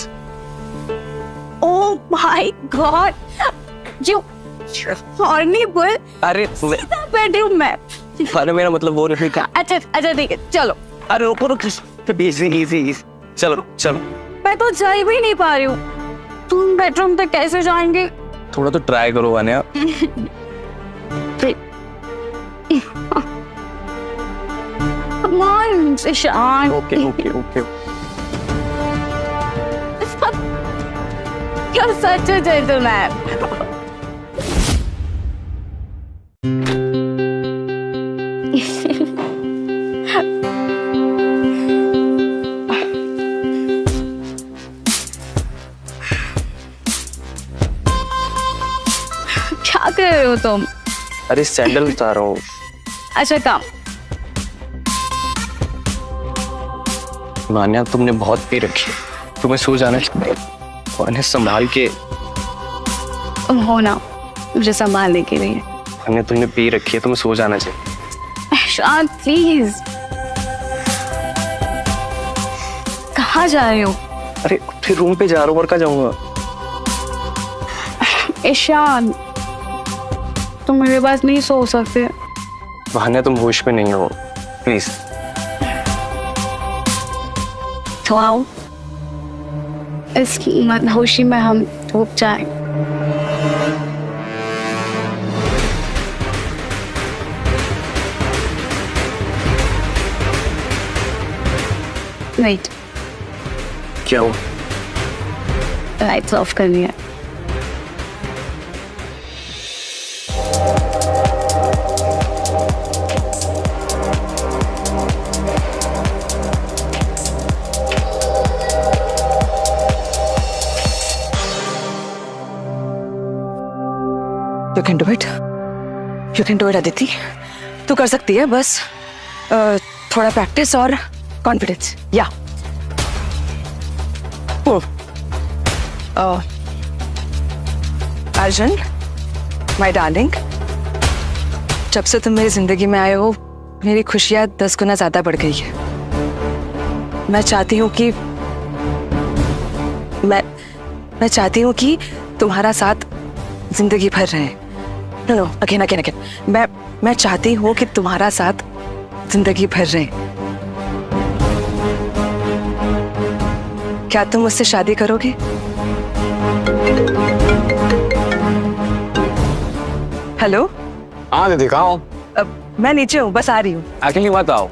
Oh my God, you horrible. अरे बेडरूम में। वान्या, मेरा मतलब वो नहीं था। अच्छा ठीक है, चलो। अरे रुको, इजी। चलो। मैं तो जा ही भी नहीं पा रही हूँ। तुम बेडरूम तक कैसे जाएंगे? थोड़ा तो ट्राई करो Vanya. Come on, Ishan. Okay. You're such a gentleman. क्या कर रहे हो तुम? अरे सैंडल उतार रहा हूँ। अच्छा काम। वान्या, तुमने बहुत पी रखी है, तुम्हें सो जाना चाहिए। वान्या, संभाल के। तुम हो ना मुझे संभालने के लिए। वान्या, तुमने पी रखी है, तुम्हें सो जाना चाहिए। शांत प्लीज। कहाँ जा रहे हो? अरे फिर रूम पे जा रहा हूँ, और कहाँ जाऊंगा? ईशान, तुम मेरे पास नहीं सो सकते। वान्या, तुम होश में नहीं हो, प्लीज। तो आओ, इस मनहोशी में हम डूब जाएं। वेट, क्या हुआ? लाइट्स ऑफ करनी है। You can do it. You can do it, Aditi. तू कर सकती है, बस थोड़ा प्रैक्टिस और कॉन्फिडेंस। या अर्जुन, माय डार्लिंग, जब से तुम मेरी जिंदगी में आए हो, मेरी खुशियां 10 गुना ज्यादा बढ़ गई है। मैं चाहती हूँ कि तुम्हारा साथ जिंदगी भर रहे। No, again. मैं चाहती हूँ कि तुम्हारा साथ जिंदगी भर रहे। क्या तुम मुझसे शादी करोगे? हेलो। हाँ दीदी, कहाँ हो? मैं नीचे हूँ, बस आ रही हूँ। अकेली मत आओ,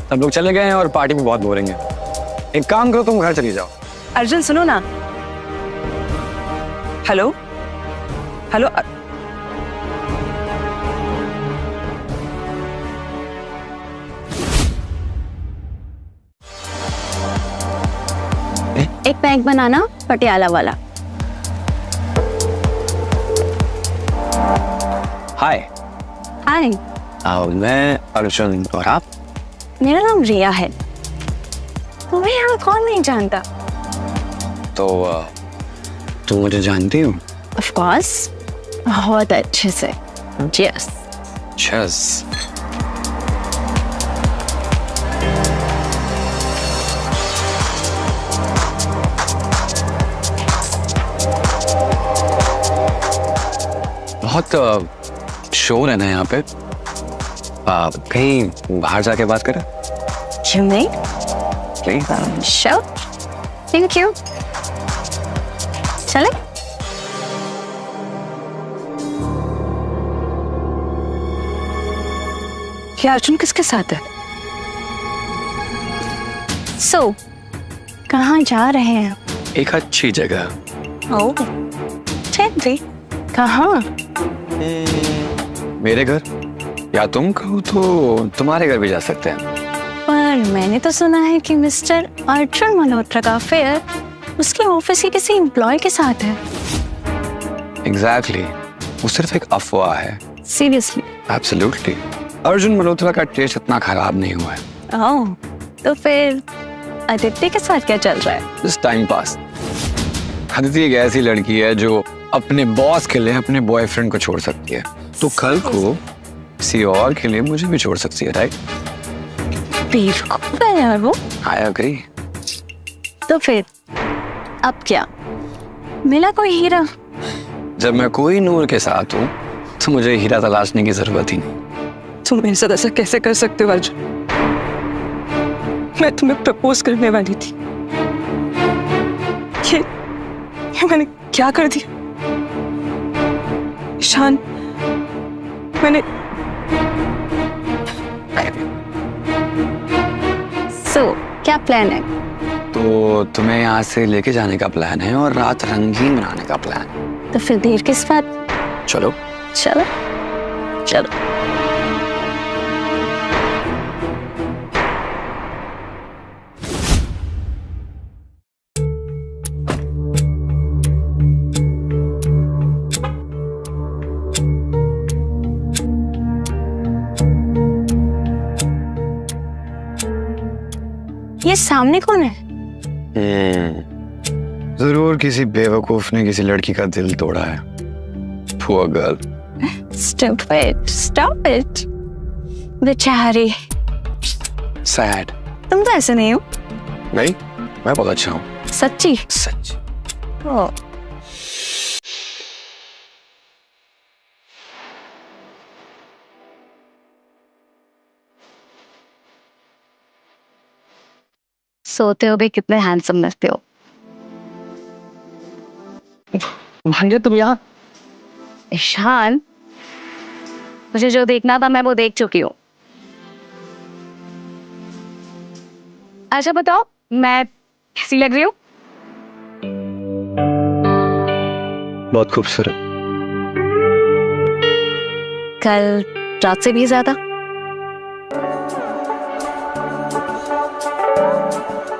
सब लोग चले गए हैं और पार्टी में बहुत बोरिंग है। एक काम करो, तुम घर चली जाओ। अर्जुन सुनो ना। हेलो हेलो एक पैक बनाना पटियाला वाला। हाय। हाय, मैं अर्जुन, और आप? मेरा नाम रिया है। तुम्हें यहाँ कौन नहीं जानता? तो तुम मुझे जानती हो? ऑफ कोर्स, बहुत अच्छे से। यस। चस। बहुत शोर है ना यहाँ पे। कहीं बाहर जाके बात करें? You may? Please. Sure. Thank you. चले? ये अर्जुन किसके साथ है? So, कहाँ जा रहे हैं? एक अच्छी जगह। ओह, ठीक थी। कहाँ? मेरे घर, या तुम कहो तो तुम्हारे घर भी जा सकते हैं। पर मैंने तो सुना है कि मिस्टर अर्जुन मल्होत्रा का अफेयर उसके ऑफिस के किसी एम्प्लॉय के साथ है। Exactly. वो सिर्फ एक अफवाह है। Seriously? Absolutely. अर्जुन मल्होत्रा का टेस्ट इतना खराब नहीं हुआ है। ओह, तो फिर अदिति के साथ क्या चल रहा है? Just time pass. अदिति एक ऐसी लड़की है जो अपने बॉस के लिए अपने बॉयफ्रेंड को छोड़ सकती है, तो कल को किसी और के लिए मुझे भी छोड़ सकती है, राइट? बेवकूफ है यार वो। I agree. तो फिर अब क्या? मिला कोई हीरा? जब मैं कोई नूर के साथ हूँ तो मुझे हीरा तलाशने की जरूरत ही नहीं। तुम मेरे साथ ऐसा कैसे कर सकते हो अर्जुन? मैं तुम्हें प्रपोज करने वाली थी। ये मैंने क्या कर दिया? ईशान, मैंने क्या प्लान है? तो तुम्हें यहाँ से लेके जाने का प्लान है और रात रंगीन बनाने का प्लान। तो फिर देर किस बात? चलो चलो चलो। ये सामने कौन है? जरूर किसी बेवकूफ ने किसी लड़की का दिल तोड़ा है। Poor girl. Stop it. बेचारी। Sad. तुम तो ऐसे नहीं हो। नहीं, मैं बहुत अच्छा हूँ। सच्ची? सच। ओह। सोते हो भी कितने हैंडसम लगते हो। भांजे तुम यहाँ? ईशान, मुझे जो देखना था मैं वो देख चुकी हूँ। अच्छा बताओ, मैं कैसी लग रही हूँ? बहुत खूबसूरत। कल रात से भी ज्यादा।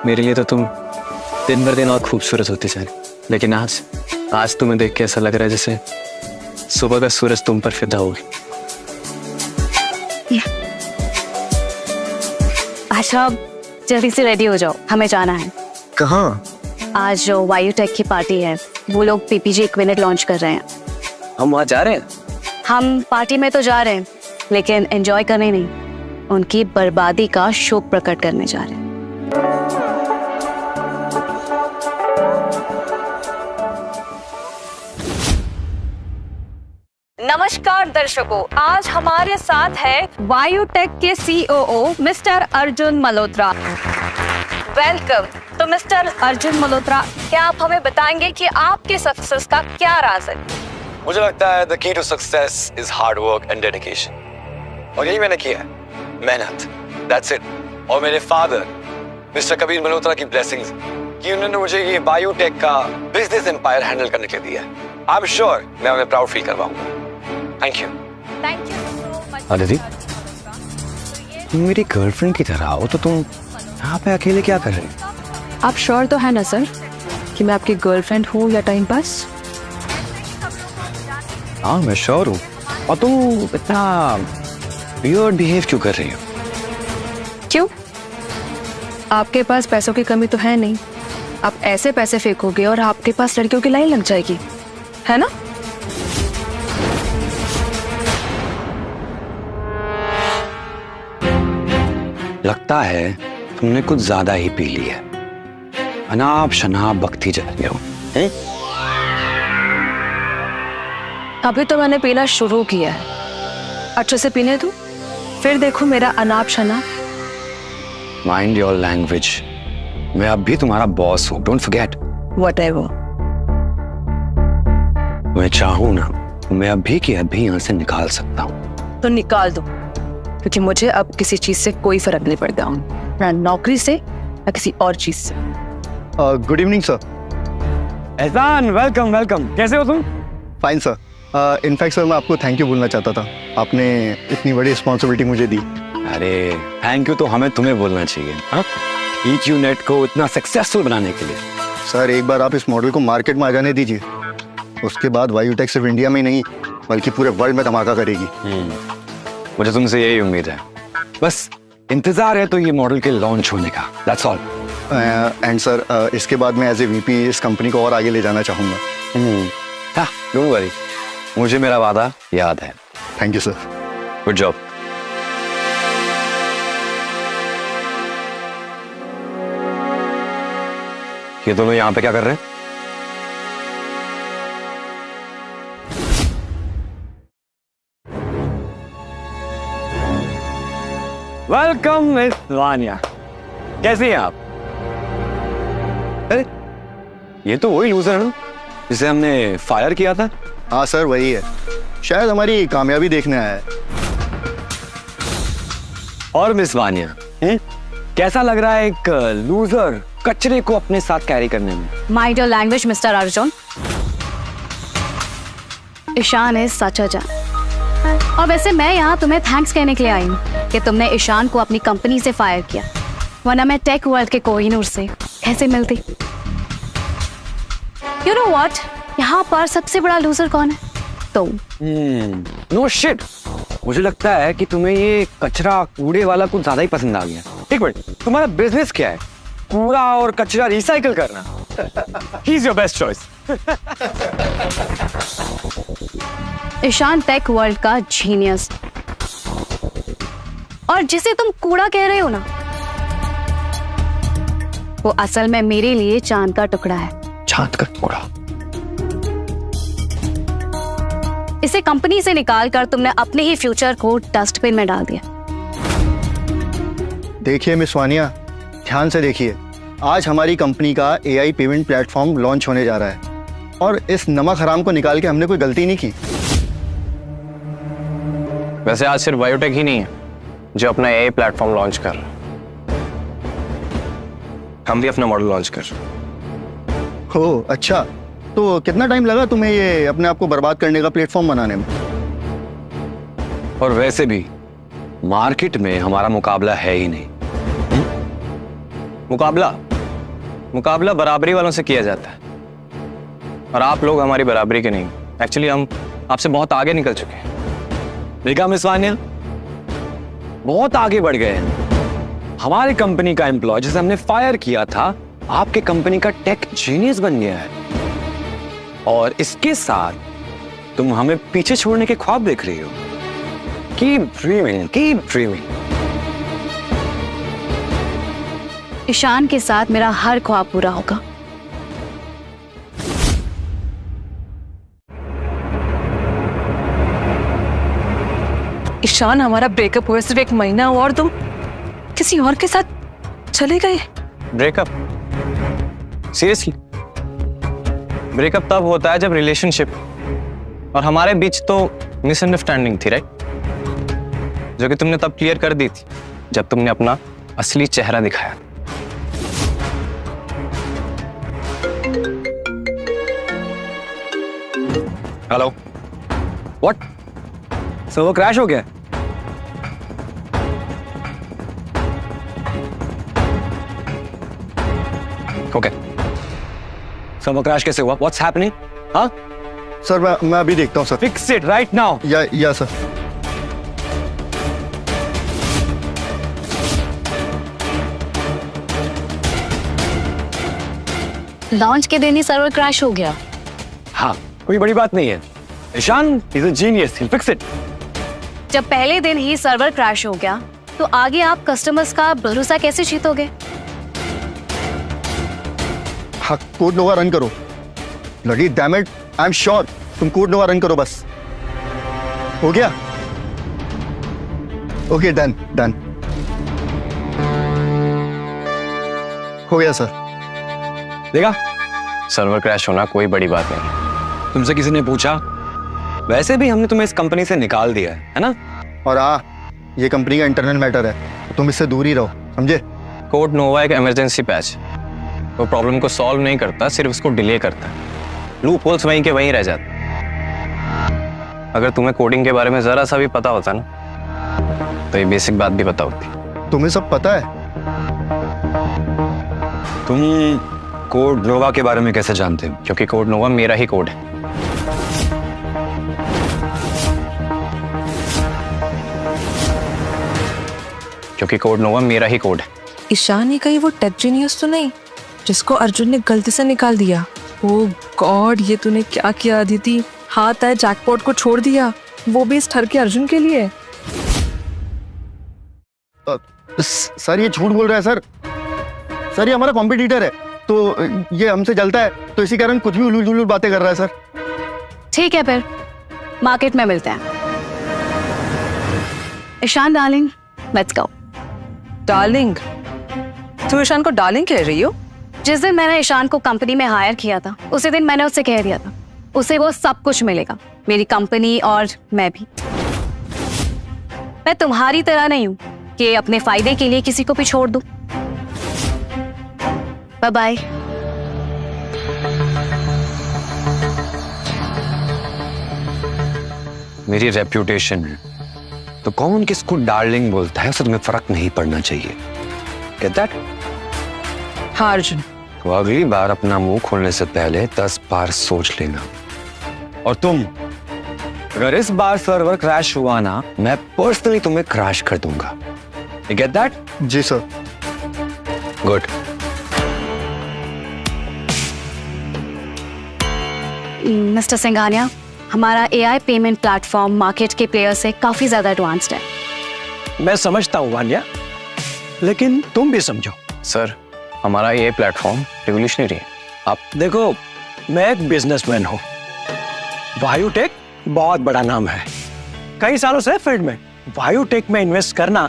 मेरे लिए तो तुम दिन भर दिन और खूबसूरत होती जा रही, लेकिन आज तुम्हें देख के ऐसा लग रहा है जैसे सुबह का सूरज तुम पर फिदा हो गया। अच्छा, जल्दी से रेडी हो जाओ, हमें जाना है। कहाँ? आज जो वायुटेक की पार्टी है, वो लोग पीपीजी इक्विनेट लॉन्च कर रहे हैं। हम वहाँ जा रहे हैं? हम पार्टी में तो जा रहे हैं, लेकिन एंजॉय करने नहीं, उनकी बर्बादी का शोक प्रकट करने जा रहे हैं। नमस्कार दर्शकों, आज हमारे साथ है वायुटेक के CEO mister Arjun Malhotra. Welcome. तो मिस्टर अर्जुन मल्होत्रा, क्या आप हमें बताएंगे कि आपके सक्सेस का क्या राज है? मुझे लगता है the key to success is hard work and dedication, और यही मैंने किया है, मेहनत। That's it. और मेरे फादर मिस्टर कबीर मल्होत्रा की ब्लेसिंग्स कि उन्होंने मुझे ये बायोटेक का बिजनेस एम्पायर हैंडल करने के लिए दिया है। आई एम श्योर मैं उन्हें प्राउड फील करवाऊंगा। Thank you. Thank you so much. Aditi, तुम मेरी गर्लफ्रेंड की तरह हो तो तुम यहाँ पे अकेले क्या कर रही हो? आप श्योर तो है ना सर कि मैं आपकी गर्लफ्रेंड हूँ या टाइम पास? हाँ मैं श्योर हूँ। और तुम इतना वियर्ड बिहेव क्यों कर रही हो? क्यों? आपके पास पैसों की कमी तो है नहीं। आप ऐसे पैसे फेंकोगे और आपके पास लड़कियों की लाइन लग जाएगी, है ना? लगता है तुमने कुछ ज्यादा ही पी ली है। अनाप शनाप बकती जा रही हो। अभी तो मैंने पीना शुरू किया है, अच्छे से पीने दो, फिर देखो मेरा अनाप शनाप। Mind your language. मैं अब भी तुम्हारा बॉस हूँ, डोंट फॉरगेट। व्हाटएवर। मैं चाहूँ ना, मैं अभी की अभी यहाँ से निकाल सकता हूँ। तो निकाल दो, क्योंकि मुझे अब किसी चीज से कोई फर्क नहीं पड़ता हूँ, ना नौकरी से या किसी और चीज से। Good evening sir. एहसान, वेलकम वेलकम। कैसे हो तुम? Fine sir. इनफैक्ट सर मैं आपको थैंक यू बोलना चाहता था, आपने इतनी बड़ी रिस्पॉन्सिबिलिटी मुझे दी। अरे थैंक यू तो हमें तुम्हें बोलना चाहिए, हाँ? EQNet को इतना सक्सेसफुल बनाने के लिए। सर एक बार आप इस मॉडल को मार्केट में आ जाने दीजिए, उसके बाद वायुटेक सिर्फ इंडिया में ही नहीं बल्कि पूरे वर्ल्ड में धमाका करेगी। मुझे तुमसे यही उम्मीद है। बस इंतजार है तो ये मॉडल के लॉन्च होने का, दैट्स ऑल। एंड सर इसके बाद मैं एज ए VP इस कंपनी को और आगे ले जाना चाहूँगा। हाँ डोंट वरी, मुझे मेरा वादा याद है। Thank you sir. Good job. ये दोनों यहाँ पे क्या कर रहे हैं? वेलकम मिस वानिया, कैसी हैं आप? अरे ये तो वही लूजर है ना जिसे हमने फायर किया था। हाँ सर वही है, शायद हमारी कामयाबी देखने आया है। और मिस वानिया कैसा लग रहा है एक लूजर कचरे को अपने साथ कैरी करने में? Mind your language mister Arjun. Ishan is such a जान। और वैसे मैं यहाँ तुम्हें थैंक्स कहने के लिए आई हूँ कि तुमने ईशान को अपनी कंपनी से फायर किया, वरना मैं टेक वर्ल्ड के कोहिनूर से कैसे मिलती। यू नो व्हाट, यहाँ पर सबसे बड़ा लूजर कौन है? तुम। नो शिट, मुझे लगता है कि तुम्हें ये कचरा कूड़े वाला कुछ ज्यादा ही पसंद आ गया। एक मिनट, तुम्हारा बिजनेस क्या है? कूड़ा और कचरा रिसाइकल करना। He is your best choice. Ishaan tech world का जीनियस, और जिसे तुम कूड़ा कह रहे हो ना, वो असल में मेरे लिए चांद का टुकड़ा है। चांद का टुकड़ा? इसे कंपनी से निकालकर तुमने अपने ही फ्यूचर को डस्टबिन में डाल दिया। देखिए मिस वानिया, ध्यान से देखिए, आज हमारी कंपनी का AI पेमेंट प्लेटफॉर्म लॉन्च होने जा रहा है और इस नमक हराम को निकाल के हमने कोई गलती नहीं की। वैसे आज सिर्फ बायोटेक ही नहीं है जो अपना AI प्लेटफॉर्म लॉन्च कर रहा है, हम भी अपना मॉडल लॉन्च कर रहे हैं। हो अच्छा, तो कितना टाइम लगा तुम्हें ये अपने आप को बर्बाद करने का प्लेटफॉर्म बनाने में? और वैसे भी मार्केट में हमारा मुकाबला है ही नहीं। मुकाबला बराबरी वालों से किया जाता है, और आप लोग हमारी बराबरी के नहीं। एक्चुअली हम आपसे बहुत आगे निकल चुके हैं। देखा मिस वानिया, बहुत आगे बढ़ गए हैं। हमारी कंपनी का एम्प्लॉय जिसे हमने फायर किया था, आपके कंपनी का टेक जीनियस बन गया है, और इसके साथ तुम हमें पीछे छोड़ने के ख्वाब देख रही हो। Keep dreaming, keep dreaming. Ishaan के साथ मेरा हर ख्वाब पूरा होगा। ईशान, हमारा ब्रेकअप हुए सिर्फ 1 महीना हुआ और तुम किसी और के साथ चले गए। ब्रेकअप? सीरियसली? ब्रेकअप तब होता है जब रिलेशनशिप, और हमारे बीच तो मिसअंडरस्टैंडिंग थी, राइट? जो कि तुमने तब क्लियर कर दी थी जब तुमने अपना असली चेहरा दिखाया। Hello, what? सर्वर क्रैश हो गया? ओके, सर्वर क्रैश कैसे हुआ? What's happening? हाँ सर, मैं अभी देखता हूँ sir. Fix it right now. या सर। लॉन्च के दिन ही सर्वर क्रैश हो गया। हाँ, कोई बड़ी बात नहीं है। Ishaan is a genius, he'll fix it। जब पहले दिन ही सर्वर क्रैश हो गया तो आगे आप कस्टमर्स का भरोसा कैसे जीतोगे? हाँ, कोड नोवा रन करो। Bloody damn it, I am sure. तुम कोड नोवा रन करो बस। हो गया? Okay, done. हो गया सर। देखा, सर्वर क्रैश होना कोई बड़ी बात नहीं। तुमसे किसी ने पूछा? वैसे भी हमने तुम्हें इस कंपनी से निकाल दिया है ना? और ये कंपनी का इंटरनल मैटर है, तुम इससे दूर ही रहो, समझे? कोड नोवा एक इमरजेंसी पैच, वो प्रॉब्लम को सॉल्व नहीं करता, सिर्फ उसको डिले करता है। लूप होल्स वहीं के वहीं रह जाते। अगर तुम्हें कोडिंग के बारे में जरा सा भी पता होता ना, तो ये बेसिक बात भी पता होती। तुम्हें सब पता है? तुम कोड नोवा के बारे में कैसे जानते हो? क्योंकि कोड नोवा मेरा ही कोड है। क्योंकि कोड नोवा मेरा ही कोड है। ईशान, ये कहीं वो टेक जीनियस तो नहीं जिसको अर्जुन ने गलती से निकाल दिया? ओह गॉड, ये तूने क्या किया अदिति? हाथ आए जैकपॉट को छोड़ दिया, वो भी इस ठर के अर्जुन के लिए। सर, ये झूठ बोल रहा है सर। सर, ये हमारा कॉम्पिटिटर है, तो ये हमसे जलता है, तो इसी कारण कुछ भी उलूल बातें कर रहा है सर। ठीक है, फिर मार्केट में मिलते हैं। Ishaan darling, let's go. Darling? तुम ईशान को डार्लिंग कह रही हो? जिस दिन मैंने ईशान को कंपनी में हायर किया था, उसी दिन मैंने उससे कह दिया था उसे वो सब कुछ मिलेगा, मेरी कंपनी और मैं भी। मैं तुम्हारी तरह नहीं हूं कि अपने फायदे के लिए किसी को भी छोड़ दूं। Bye bye. मेरी रेप्यूटेशन है, तो कौन किसको डार्लिंग बोलता है, उससे तुम्हें फर्क नहीं पड़ना चाहिए। Get that? हाँ अर्जुन, तो अगली बार अपना मुंह खोलने से पहले 10 बार सोच लेना। और तुम, अगर इस बार सर्वर क्रैश हुआ ना, मैं पर्सनली तुम्हें क्रैश कर दूंगा। You get that? जी सर। गुड। मिस्टर सिंघानिया, हमारा एआई पेमेंट प्लेटफॉर्म मार्केट के प्लेयर से काफी ज्यादा एडवांस्ड है। मैं समझता हूँ वान्या, लेकिन तुम भी समझो। सर, हमारा ये प्लेटफॉर्म रिवोल्यूशनरी है। आप देखो, मैं एक बिजनेसमैन हूँ। वायुटेक बहुत बड़ा नाम है, कई सालों से फील्ड में। वायुटेक में इन्वेस्ट करना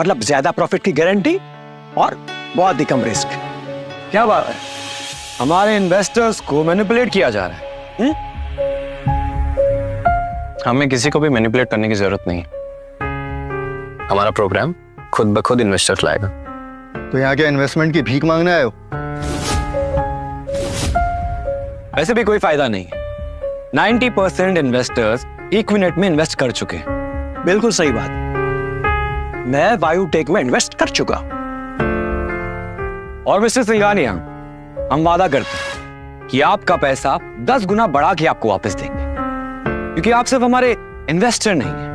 मतलब ज्यादा प्रॉफिट की गारंटी और बहुत ही कम रिस्क। क्या बात है, हमारे इन्वेस्टर्स को मैनिपुलेट किया जा रहा है। हमें किसी को भी मैनिपुलेट करने की जरूरत नहीं। हमारा प्रोग्राम खुद ब खुद इन्वेस्टर्स लाएगा। तो यहाँ क्या इन्वेस्टमेंट की भीख मांगने आए हो? वैसे भी कोई फायदा नहीं। 90% इन्वेस्टर्स इक्विनेट में इन्वेस्ट कर चुके हैं। बिल्कुल सही बात, मैं वायुटेक में इन्वेस्ट कर चुका। और मिस्टर सिंघानिया, हम वादा करते हैं कि आपका पैसा 10 गुना बढ़ा के आपको वापस देंगे, क्योंकि आप सिर्फ हमारे इन्वेस्टर नहीं हैं,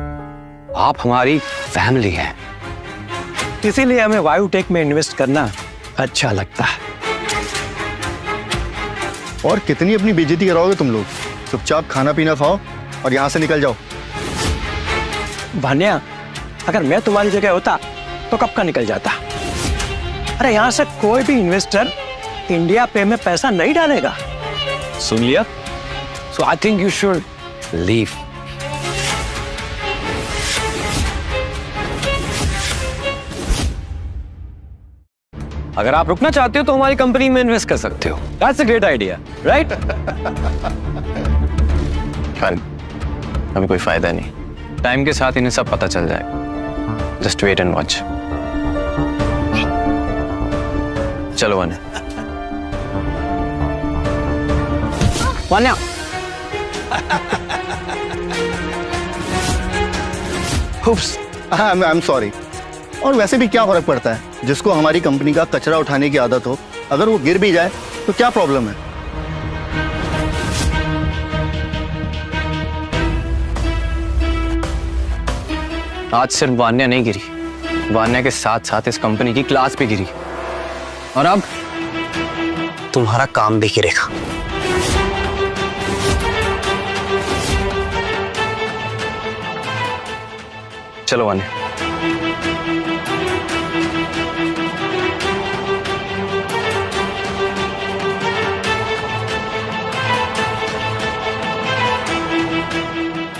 आप हमारी फैमिली हैं। इसीलिए हमें वायुटेक में इन्वेस्ट करना अच्छा लगता है। और कितनी अपनी बेइज्जती कराओगे तुम लोग? चुपचाप खाना पीना खाओ और यहाँ से निकल जाओ। भान्या, अगर मैं तुम्हारी जगह होता तो कब का निकल जाता। अरे यहाँ से कोई भी इन्वेस्टर इंडिया पे में पैसा नहीं डालेगा। सुन लिया? So I think you should leave. अगर आप रुकना चाहते हो तो हमारी कंपनी में इन्वेस्ट कर सकते हो। That's a great idea, right? अभी कोई फायदा नहीं, टाइम के साथ इन्हें सब पता चल जाएगा। Just wait and watch. चलो Vanya. Vanya I am sorry. और वैसे भी क्या फर्क पड़ता है, जिसको हमारी कंपनी का कचरा उठाने की आदत हो, अगर वो गिर भी जाए तो क्या प्रॉब्लम है। आज सिर्फ वान्या नहीं गिरी, वान्या के साथ साथ इस कंपनी की क्लास भी गिरी, और अब तुम्हारा काम भी गिरेगा। चलो वान्या।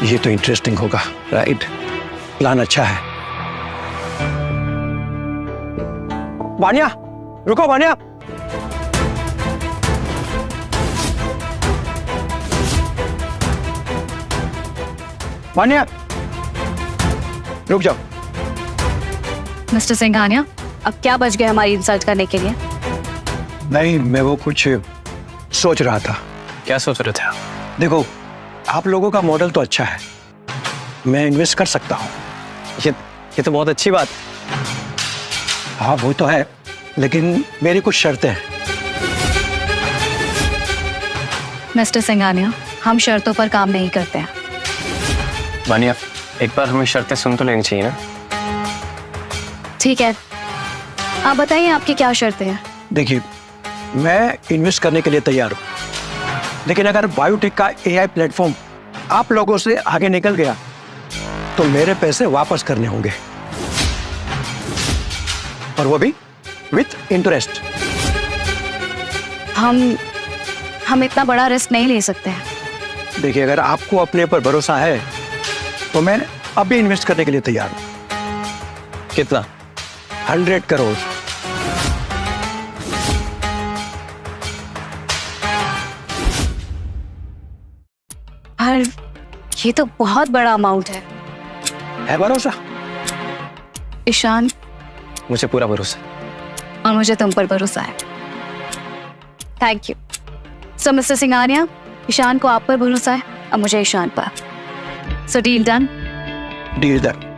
ये तो इंटरेस्टिंग होगा, राइट? प्लान अच्छा है। वान्या रुको, वान्या। वान्या रुक जाओ। मिस्टर सिंघानिया, अब क्या बच गए हमारी इंसल्ट करने के लिए? नहीं, मैं वो कुछ सोच रहा था। क्या सोच रहे थे आप? देखो, आप लोगों का मॉडल तो अच्छा है, मैं इन्वेस्ट कर सकता हूँ। ये तो बहुत अच्छी बात है। हाँ वो तो है, लेकिन मेरी कुछ शर्तें हैं। मिस्टर सिंघानिया, हम शर्तों पर काम नहीं करते हैं। वान्या, एक बार हमें शर्तें सुन तो लेनी चाहिए ना। ठीक है, आप बताइए आपकी क्या शर्तें हैं? देखिए, मैं इन्वेस्ट करने के लिए तैयार हूँ, लेकिन अगर बायोटेक का एआई प्लेटफॉर्म आप लोगों से आगे निकल गया तो मेरे पैसे वापस करने होंगे, और वो भी विथ इंटरेस्ट। हम इतना बड़ा रिस्क नहीं ले सकते हैं। देखिए, अगर आपको अपने पर भरोसा है तो मैं अभी इन्वेस्ट करने के लिए तैयार हूं। कितना? 100 करोड़। पर ये तो बहुत बड़ा अमाउंट है भरोसा? ईशान, मुझे पूरा भरोसा, और मुझे तुम पर भरोसा है। Thank you. So mister Singhania, Ishaan को आप पर भरोसा है और मुझे ईशान पर। So deal done. Deal done.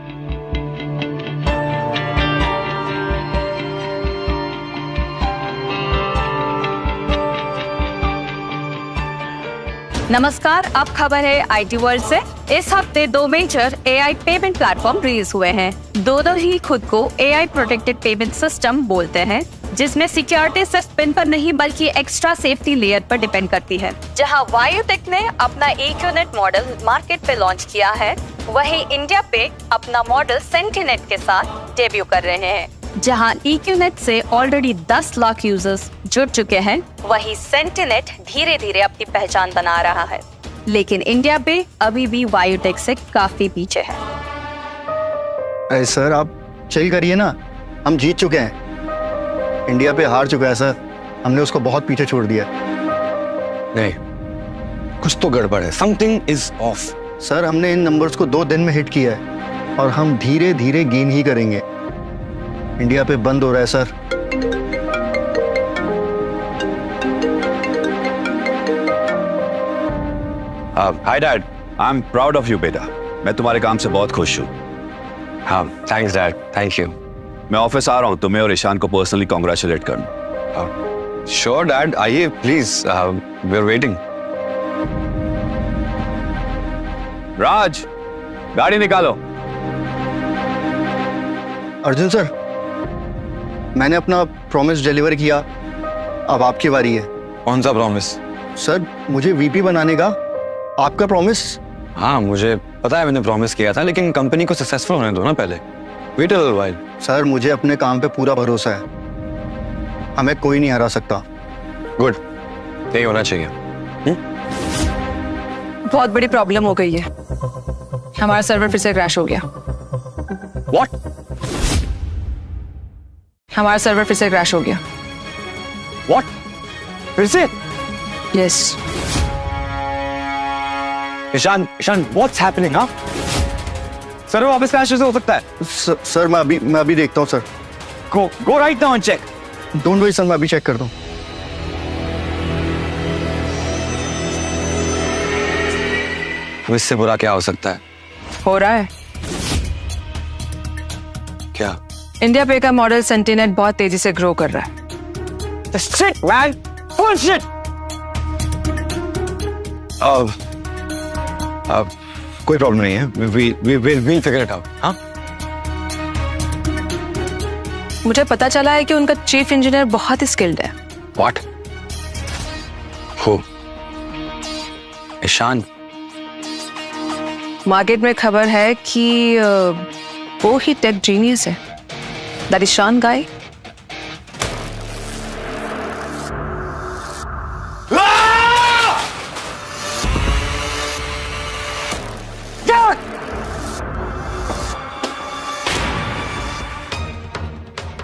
नमस्कार, अब खबर है आईटी वर्ल्ड से। इस हफ्ते 2 major AI payment platform release हुए हैं। दोनों ही खुद को एआई प्रोटेक्टेड पेमेंट सिस्टम बोलते हैं, जिसमें सिक्योरिटी सिर्फ पिन पर नहीं बल्कि एक्स्ट्रा सेफ्टी लेयर पर डिपेंड करती है। जहां वायुटेक ने अपना EQNet मॉडल मार्केट पे लॉन्च किया है, वहीं इंडिया पे अपना मॉडल सेंटिनेट के साथ डेब्यू कर रहे हैं। जहां EQNet से ऑलरेडी 10 लाख यूजर्स जुड़ चुके हैं, वहीं सेंटिनेट धीरे धीरे अपनी पहचान बना रहा है। लेकिन इंडिया पे अभी भी वायुटेक से काफी पीछे है। अरे सर, आप चिल करिए ना, हम जीत चुके हैं। इंडिया पे हार चुका है सर, हमने उसको बहुत पीछे छोड़ दिया। नहीं, कुछ तो गड़बड़ है, समथिंग इज ऑफ। सर, हमने इन नंबर्स को 2 दिन में हिट किया है और हम धीरे धीरे गेन ही करेंगे। इंडिया पे बंद हो रहा है sir. Hi dad, I am proud of you बेटा। मैं तुम्हारे काम से बहुत खुश हूँ। हाँ, थैंक्स डैड, थैंक यू। मैं ऑफिस आ रहा हूँ, तुम्हें और ईशान को पर्सनली कॉन्ग्रेचुलेट करना। श्योर डैड, आइए प्लीज, वी आर वेटिंग। राज, गाड़ी निकालो। अर्जुन सर, मैंने अपना प्रॉमिस डिलीवर किया, अब आपकी बारी है। कौन सा प्रॉमिस? सर, मुझे वीपी बनाने का आपका प्रॉमिस। हाँ, मुझे पता है, मैंने प्रॉमिस किया था, लेकिन कंपनी को सक्सेसफुल होने दो ना पहले। Wait a while. सर, मुझे अपने काम पे पूरा भरोसा है, हमें कोई नहीं हरा सकता। गुड, यही होना चाहिए। बहुत बड़ी प्रॉब्लम हो गई है, हमारा सर्वर फिर से क्रैश हो गया। What? हमारा सर्वर फिर से क्रैश हो गया। What? फिर से? Yes. Ishaan, what's happening? हाँ? सर, वो वापस क्रैश हो सकता है। सर, मैं अभी देखता हूँ sir. Go right now and check. Don't worry sir, मैं अभी चेक करता हूँ। अब इससे बुरा क्या हो सकता है? हो रहा है। क्या? इंडिया पे का मॉडल सेंटिनेट बहुत तेजी से ग्रो कर रहा है। Shit, man! Bullshit! अब कोई प्रॉब्लम नहीं है, we'll figure it out। हाँ, मुझे पता चला है कि उनका चीफ इंजीनियर बहुत ही स्किल्ड है। What? Who? ईशान? मार्केट में खबर है कि वो ही टेक जीनियस है, दैट ईशान गाय।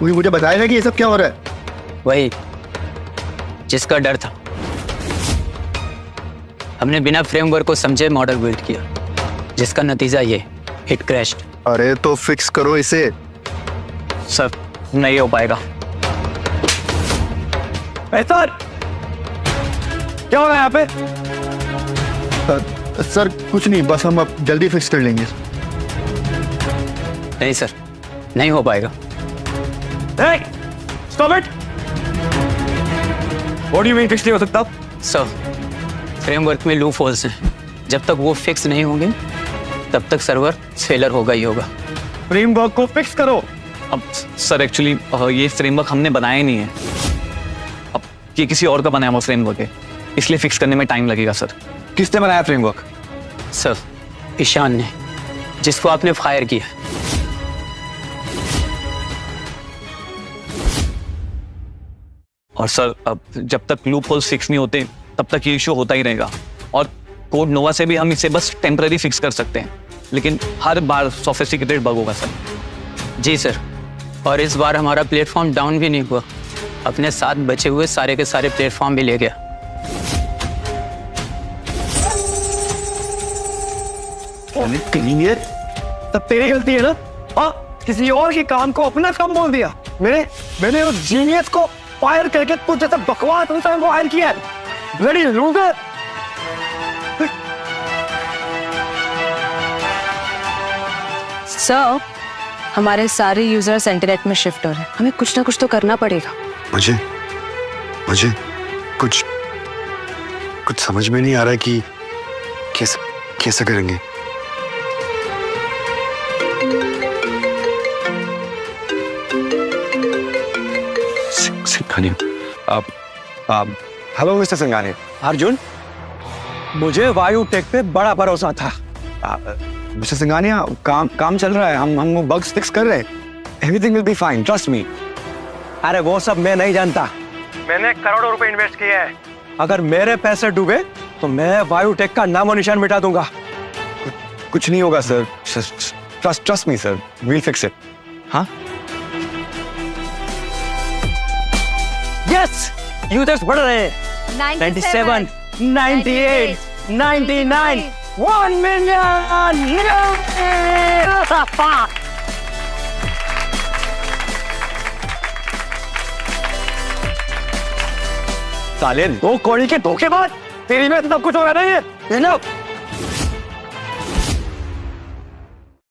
मुझे बताएगा कि ये सब क्या हो रहा है? वही जिसका डर था। हमने बिना फ्रेमवर्क को समझे मॉडल बिल्ड किया, जिसका नतीजा ये हिट क्रैश्ड। अरे तो फिक्स करो इसे। सर नहीं हो पाएगा। सर क्या हो रहा है यहाँ पे? सर कुछ नहीं, बस हम अब जल्दी फिक्स कर लेंगे। नहीं सर, नहीं हो पाएगा। Hey, stop it! What do you mean fix नहीं हो सकता? सर फ्रेमवर्क में लूप होल्स हैं, जब तक वो फिक्स नहीं होंगे तब तक सर्वर फेलर होगा ही होगा। फ्रेमवर्क को फिक्स करो। अब सर एक्चुअली ये फ्रेमवर्क हमने बनाया नहीं है, अब ये किसी और का बनाया हुआ फ्रेमवर्क है, इसलिए फिक्स करने में टाइम लगेगा सर। किसने बनाया फ्रेमवर्क? सर ईशान ने, जिसको आपने फायर किया। और सर अब जब तक लूप होल्स फिक्स नहीं होते तब तक ये इशू होता ही रहेगा, और कोड नोवा से भी हम इसे बस टेम्पररी फिक्स कर सकते हैं, लेकिन हर बार सोफिस्टिकेटेड बग होगा सर। जी सर, और इस बार हमारा प्लेटफॉर्म डाउन भी नहीं हुआ, अपने साथ बचे हुए सारे के सारे प्लेटफॉर्म भी ले गया। तब तेरी गलती है ना? हाँ, किसी और के काम को अपना काम बोल दिया। मैंने उस जीनियस को फायर करके कुछ जैसा बकवास इंसान को हायर किया है। Bloody loser. सर हमारे सारे यूजर सेंटिनेट में शिफ्ट हो रहे हैं, हमें कुछ ना कुछ तो करना पड़ेगा। मुझे कुछ समझ में नहीं आ रहा कि कैसे करेंगे। आप हेलो मिस्टर सिंघानिया। अर्जुन, मुझे वायु टेक पे बड़ा भरोसा था। मिस्टर सिंघानिया, काम चल रहा है, हम वो बग्स फिक्स कर रहे हैं। Everything will be fine, trust me. अरे वो सब मैं नहीं जानता, मैंने करोड़ों रुपए इन्वेस्ट किए हैं। अगर मेरे पैसे डूबे तो मैं वायु टेक का नामो निशान मिटा दूंगा। कुछ नहीं होगा sir, trust me sir, we'll fix it. हाँ, यस, यूजर्स बढ़ रहे हैं। 97, 98, 99, 1 मिलियन। साले दो कौड़ी के धोखेबाज, तेरी में सब कुछ हो रहा है। ये लो।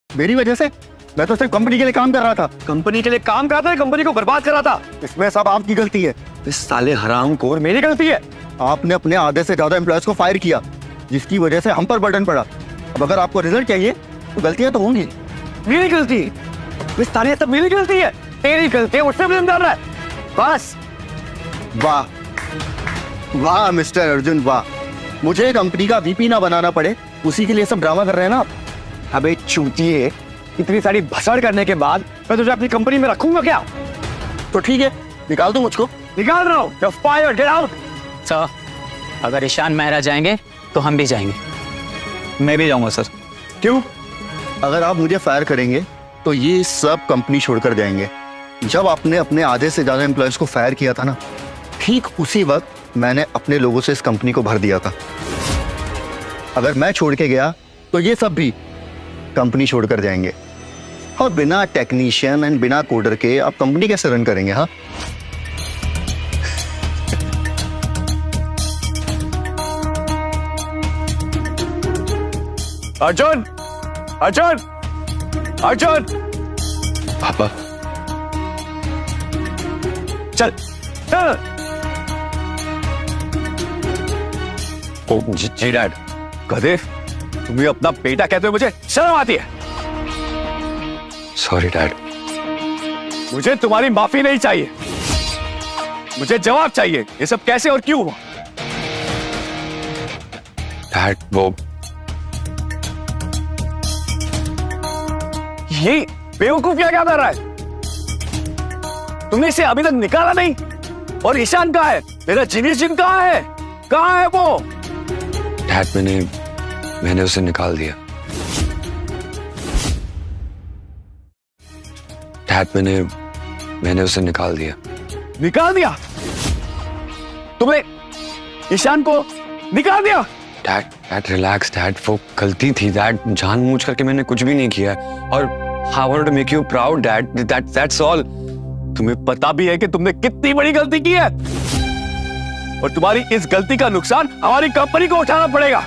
मेरी वजह से? मैं तो सिर्फ कंपनी के लिए काम कर रहा था। कंपनी के लिए काम कर रहा था, कंपनी को बर्बाद कर रहा था। इसमें सब आपकी गलती है। इस साले हरामखोर, मेरी गलती है। आपने अपने आधे से ज्यादा एम्प्लॉयज को फायर किया, जिसकी वजह से हम पर बर्डन पड़ा। अब अगर आपको रिजल्ट चाहिए तो गलतियां तो होंगी। मेरी गलती? इस साले सब मेरी गलती है, तेरी गलती है, उससे ब्लेम डाल रहा है। बस। वाह वाह मिस्टर अर्जुन, वाह। मुझे कंपनी का वीपी ना बनाना पड़े, उसी के लिए सब ड्रामा कर रहे हैं ना आप। अबे चूतिए, इतनी सारी भसड़ करने के बाद मैं तुझे अपनी कंपनी में रखूंगा क्या? तो ठीक है, निकाल दो मुझको। निकाल रहा हूँ। You're fired, get out। Sir अगर ईशान मेहरा जाएंगे तो हम भी जाएंगे। मैं भी जाऊंगा सर। क्यों? अगर आप मुझे फायर करेंगे तो ये सब कंपनी छोड़कर जाएंगे। जब आपने अपने आधे से ज्यादा एम्प्लॉयज को फायर किया था ना, ठीक उसी वक्त मैंने अपने लोगों से इस कंपनी को भर दिया था। अगर मैं छोड़ के गया तो ये सब भी कंपनी छोड़कर जाएंगे, और बिना टेक्नीशियन एंड बिना कोडर के आप कंपनी कैसे रन करेंगे? हाँ, अर्जुन, अर्जुन, अर्जुन। पापा चल चल। ओ जी डैड। गधे, तुम्हें अपना बेटा कहते हो मुझे शर्म आती है? Sorry dad. मुझे तुम्हारी माफी नहीं चाहिए, मुझे जवाब चाहिए। ये सब कैसे और क्यों हुआ? डैड वो ये बेवकूफ क्या कर रहा है? तुमने इसे अभी तक निकाला नहीं? और ईशान कहाँ है? मेरा जीनियस जिन कहाँ है? कहाँ है वो? डैड मैंने उसे निकाल दिया। डैड मैंने उसे निकाल दिया। निकाल दिया? तुमने ईशान को निकाल दिया? डैड रिलैक्स डैड, वो गलती थी डैड, जानबूझ करके मैंने कुछ भी नहीं किया। और I wanted to make you proud dad, that's all. तुम्हें पता भी है कि तुमने कितनी बड़ी गलती की है, और तुम्हारी इस गलती का नुकसान हमारी कंपनी को उठाना पड़ेगा।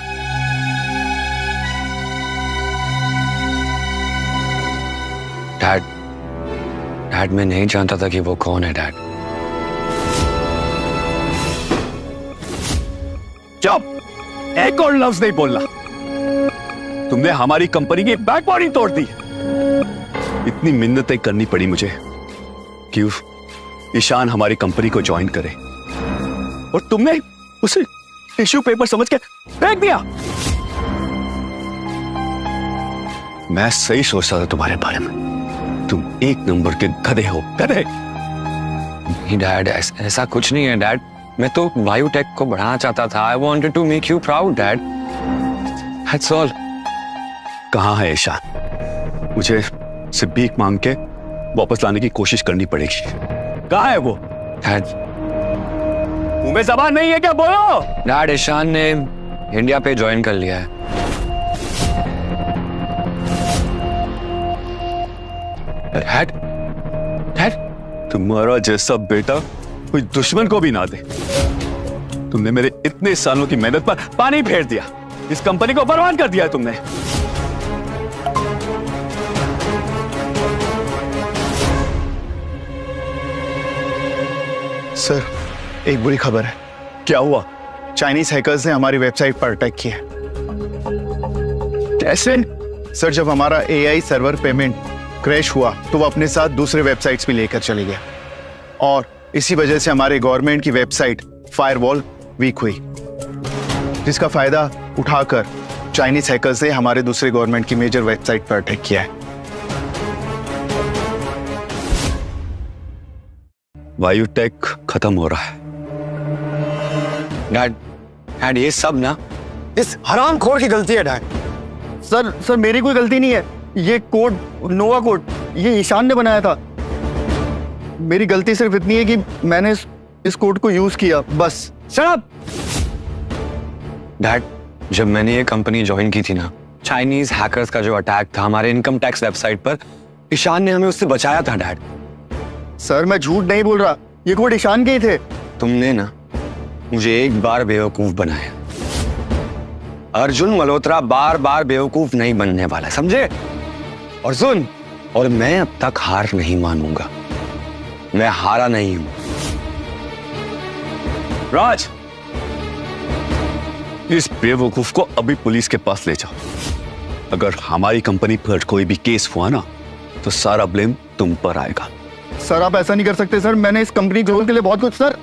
डैड मैं नहीं जानता था कि वो कौन है डैड। चुप, एक और लफ्ज नहीं बोलना। तुमने हमारी कंपनी की बैकबोन तोड़ दी। इतनी मिन्नतें करनी पड़ी मुझे कि ईशान हमारी कंपनी को ज्वाइन करे, और तुमने उसे टिश्यू पेपर समझ के फेंक दिया। मैं सही सोचता था तुम्हारे बारे में। तुम एक नंबर के गधे हो, गधे। नहीं डैड, ऐसा कुछ नहीं है डैड। मैं तो बायोटेक को बढ़ाना चाहता था। I wanted to make you proud dad, that's all. कहाँ है ईशान? मुझे सिर्फ भीख मांग के वापस लाने की कोशिश करनी पड़ेगी। कहाँ है वो? डैड मुंह में जबान नहीं है क्या? बोलो। डैड ईशान ने इंडिया पे ज्वाइन कर लिया है। डैड, तुम्हारा जैसा बेटा कोई दुश्मन को भी ना दे। तुमने मेरे इतने सालों की मेहनत पर पानी फेर दिया। इस कंपनी को बर्बाद कर दिया है तुमने। सर, एक बुरी खबर है। क्या हुआ? चाइनीज हैकर्स ने हमारी वेबसाइट पर अटैक किया। कैसे? सर, जब हमारा एआई सर्वर पेमेंट क्रैश हुआ तो वो अपने साथ दूसरे वेबसाइट्स भी लेकर चले गया, और इसी वजह से हमारे गवर्नमेंट की वेबसाइट फायरवॉल वीक हुई, जिसका फायदा उठाकर चाइनीज हैकर्स ने हमारे दूसरे गवर्नमेंट की मेजर वेबसाइट पर अटैक किया है। बायोटेक खत्म हो रहा है। डैड ये सब ना इस हरामखोर की गलती है डैड। सर मेरी कोई गलती नहीं है। ये कोड, नोवा कोड, ये ईशान ने बनाया था। मेरी गलती सिर्फ इतनी है कि मैंने इस कोड को यूज किया, बस। शट अप डैड, जब मैंने ये कंपनी ज्वाइन की थी ना, चाइनीज हैकर्स का जो अटैक था हमारे इनकम टैक्स वेबसाइट पर, ईशान ने हमें उससे बचाया था डैड। सर, मैं झूठ नहीं बोल रहा, ये कोड ईशान के ही थे। तुमने ना मुझे एक बार बेवकूफ बनाया। अर्जुन मल्होत्रा बार बार बेवकूफ नहीं बनने वाला, समझे? और सुन, और मैं अब तक हार नहीं मानूंगा। मैं हारा नहीं हूं। राज, इस बेवकूफ को अभी पुलिस के पास ले जाओ। अगर हमारी कंपनी पर कोई भी केस हुआ ना, तो सारा ब्लेम तुम पर आएगा। सर, आप ऐसा नहीं कर सकते सर। मैंने इस कंपनी ग्रोथ के लिए बहुत कुछ। Sir,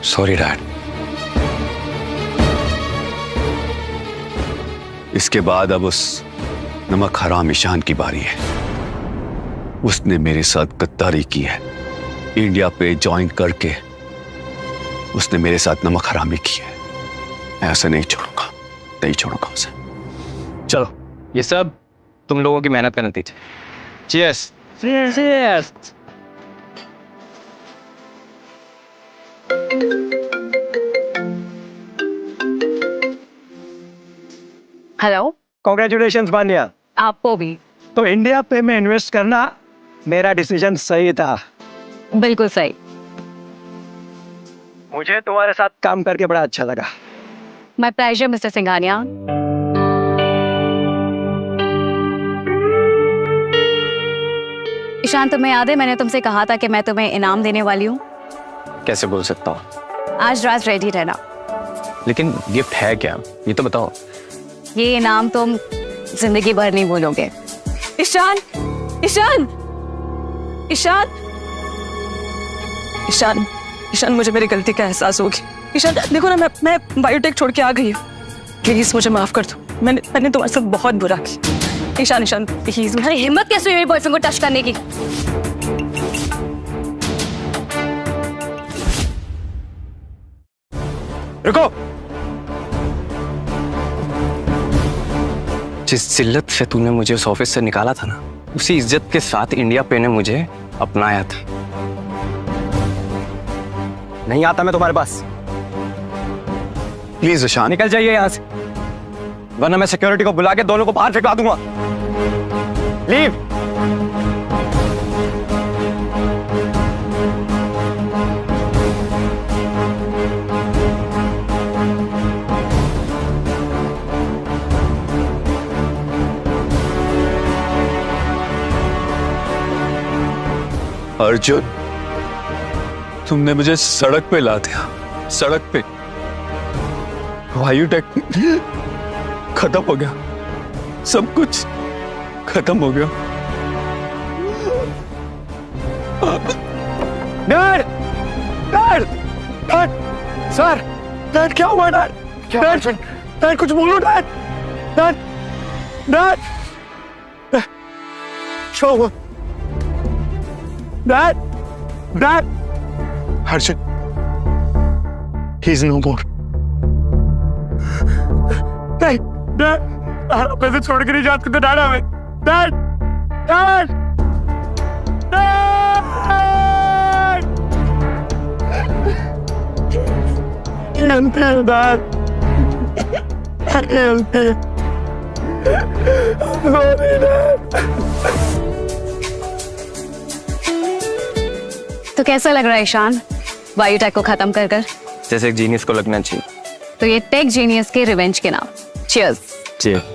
sorry dad. इसके बाद अब उस नमक हराम ईशान की बारी है। उसने मेरे साथ गद्दारी की है। इंडिया पे ज्वाइन करके उसने मेरे साथ नमक हरामी की है। मैं ऐसे नहीं छोड़ूंगा, नहीं छोड़ूंगा उसे। चलो, ये सब तुम लोगों की मेहनत का नतीजा। चीयर्स। चीयर्स। हेलो, कॉन्ग्रेचुलेशंस बानिया। आपको भी। तो इंडिया पे में इन्वेस्ट करना मेरा डिसीजन सही था। बिल्कुल सही। मुझे तुम्हारे साथ काम करके बड़ा अच्छा लगा। My pleasure mister Singhania. Ishaan, तुम्हें याद है मैंने तुमसे कहा था कि मैं तुम्हें इनाम देने वाली हूँ? कैसे बोल सकता हूँ? आज रात रेडी रहना। लेकिन गिफ्ट है क्या, ये तो बताओ। ये इनाम तुम जिंदगी भर नहीं भूलोगे। ईशान, ईशान, ईशान, ईशान, ईशान, मुझे मेरी गलती का एहसास होगी। ईशान देखो ना, मैं बायोटेक छोड़ के आ गई हूँ। प्लीज मुझे माफ कर दो, मैंने तुम्हारे साथ बहुत बुरा किया। ईशान, ईशान प्लीज। तुम्हारी हिम्मत कैसे हुई मेरे बॉयफ्रेंड को टच करने की? रुको। जिस जिल्लत से तूने मुझे उस ऑफिस से निकाला था ना, उसी इज्जत के साथ इंडिया पे ने मुझे अपनाया था। नहीं आता मैं तुम्हारे पास। प्लीज ईशान, निकल जाइए यहाँ से, वरना मैं सिक्योरिटी को बुला के दोनों को बाहर फेंकवा दूंगा। लीव। अर्जुन, तुमने मुझे सड़क पे ला दिया, सड़क पे। वायुटेक खत्म हो गया, सब कुछ खत्म हो गया। Dad, dad, dad, sir, dad क्या हुआ डैड? डैड, डैड कुछ बोलो डैड, डैड, डैड, क्या हुआ? Dad, dad, Arjun, he's no more. Dad, dad, आप ऐसे छोड़ के नहीं जा सकते डैड हमें। डैड, डैड, डैड, तो कैसा लग रहा है ईशान, बायोटेक को खत्म कर कर? जैसे एक जीनियस को लगना चाहिए। तो ये टेक जीनियस के रिवेंज के नाम। चीयर्स। चीयर्स।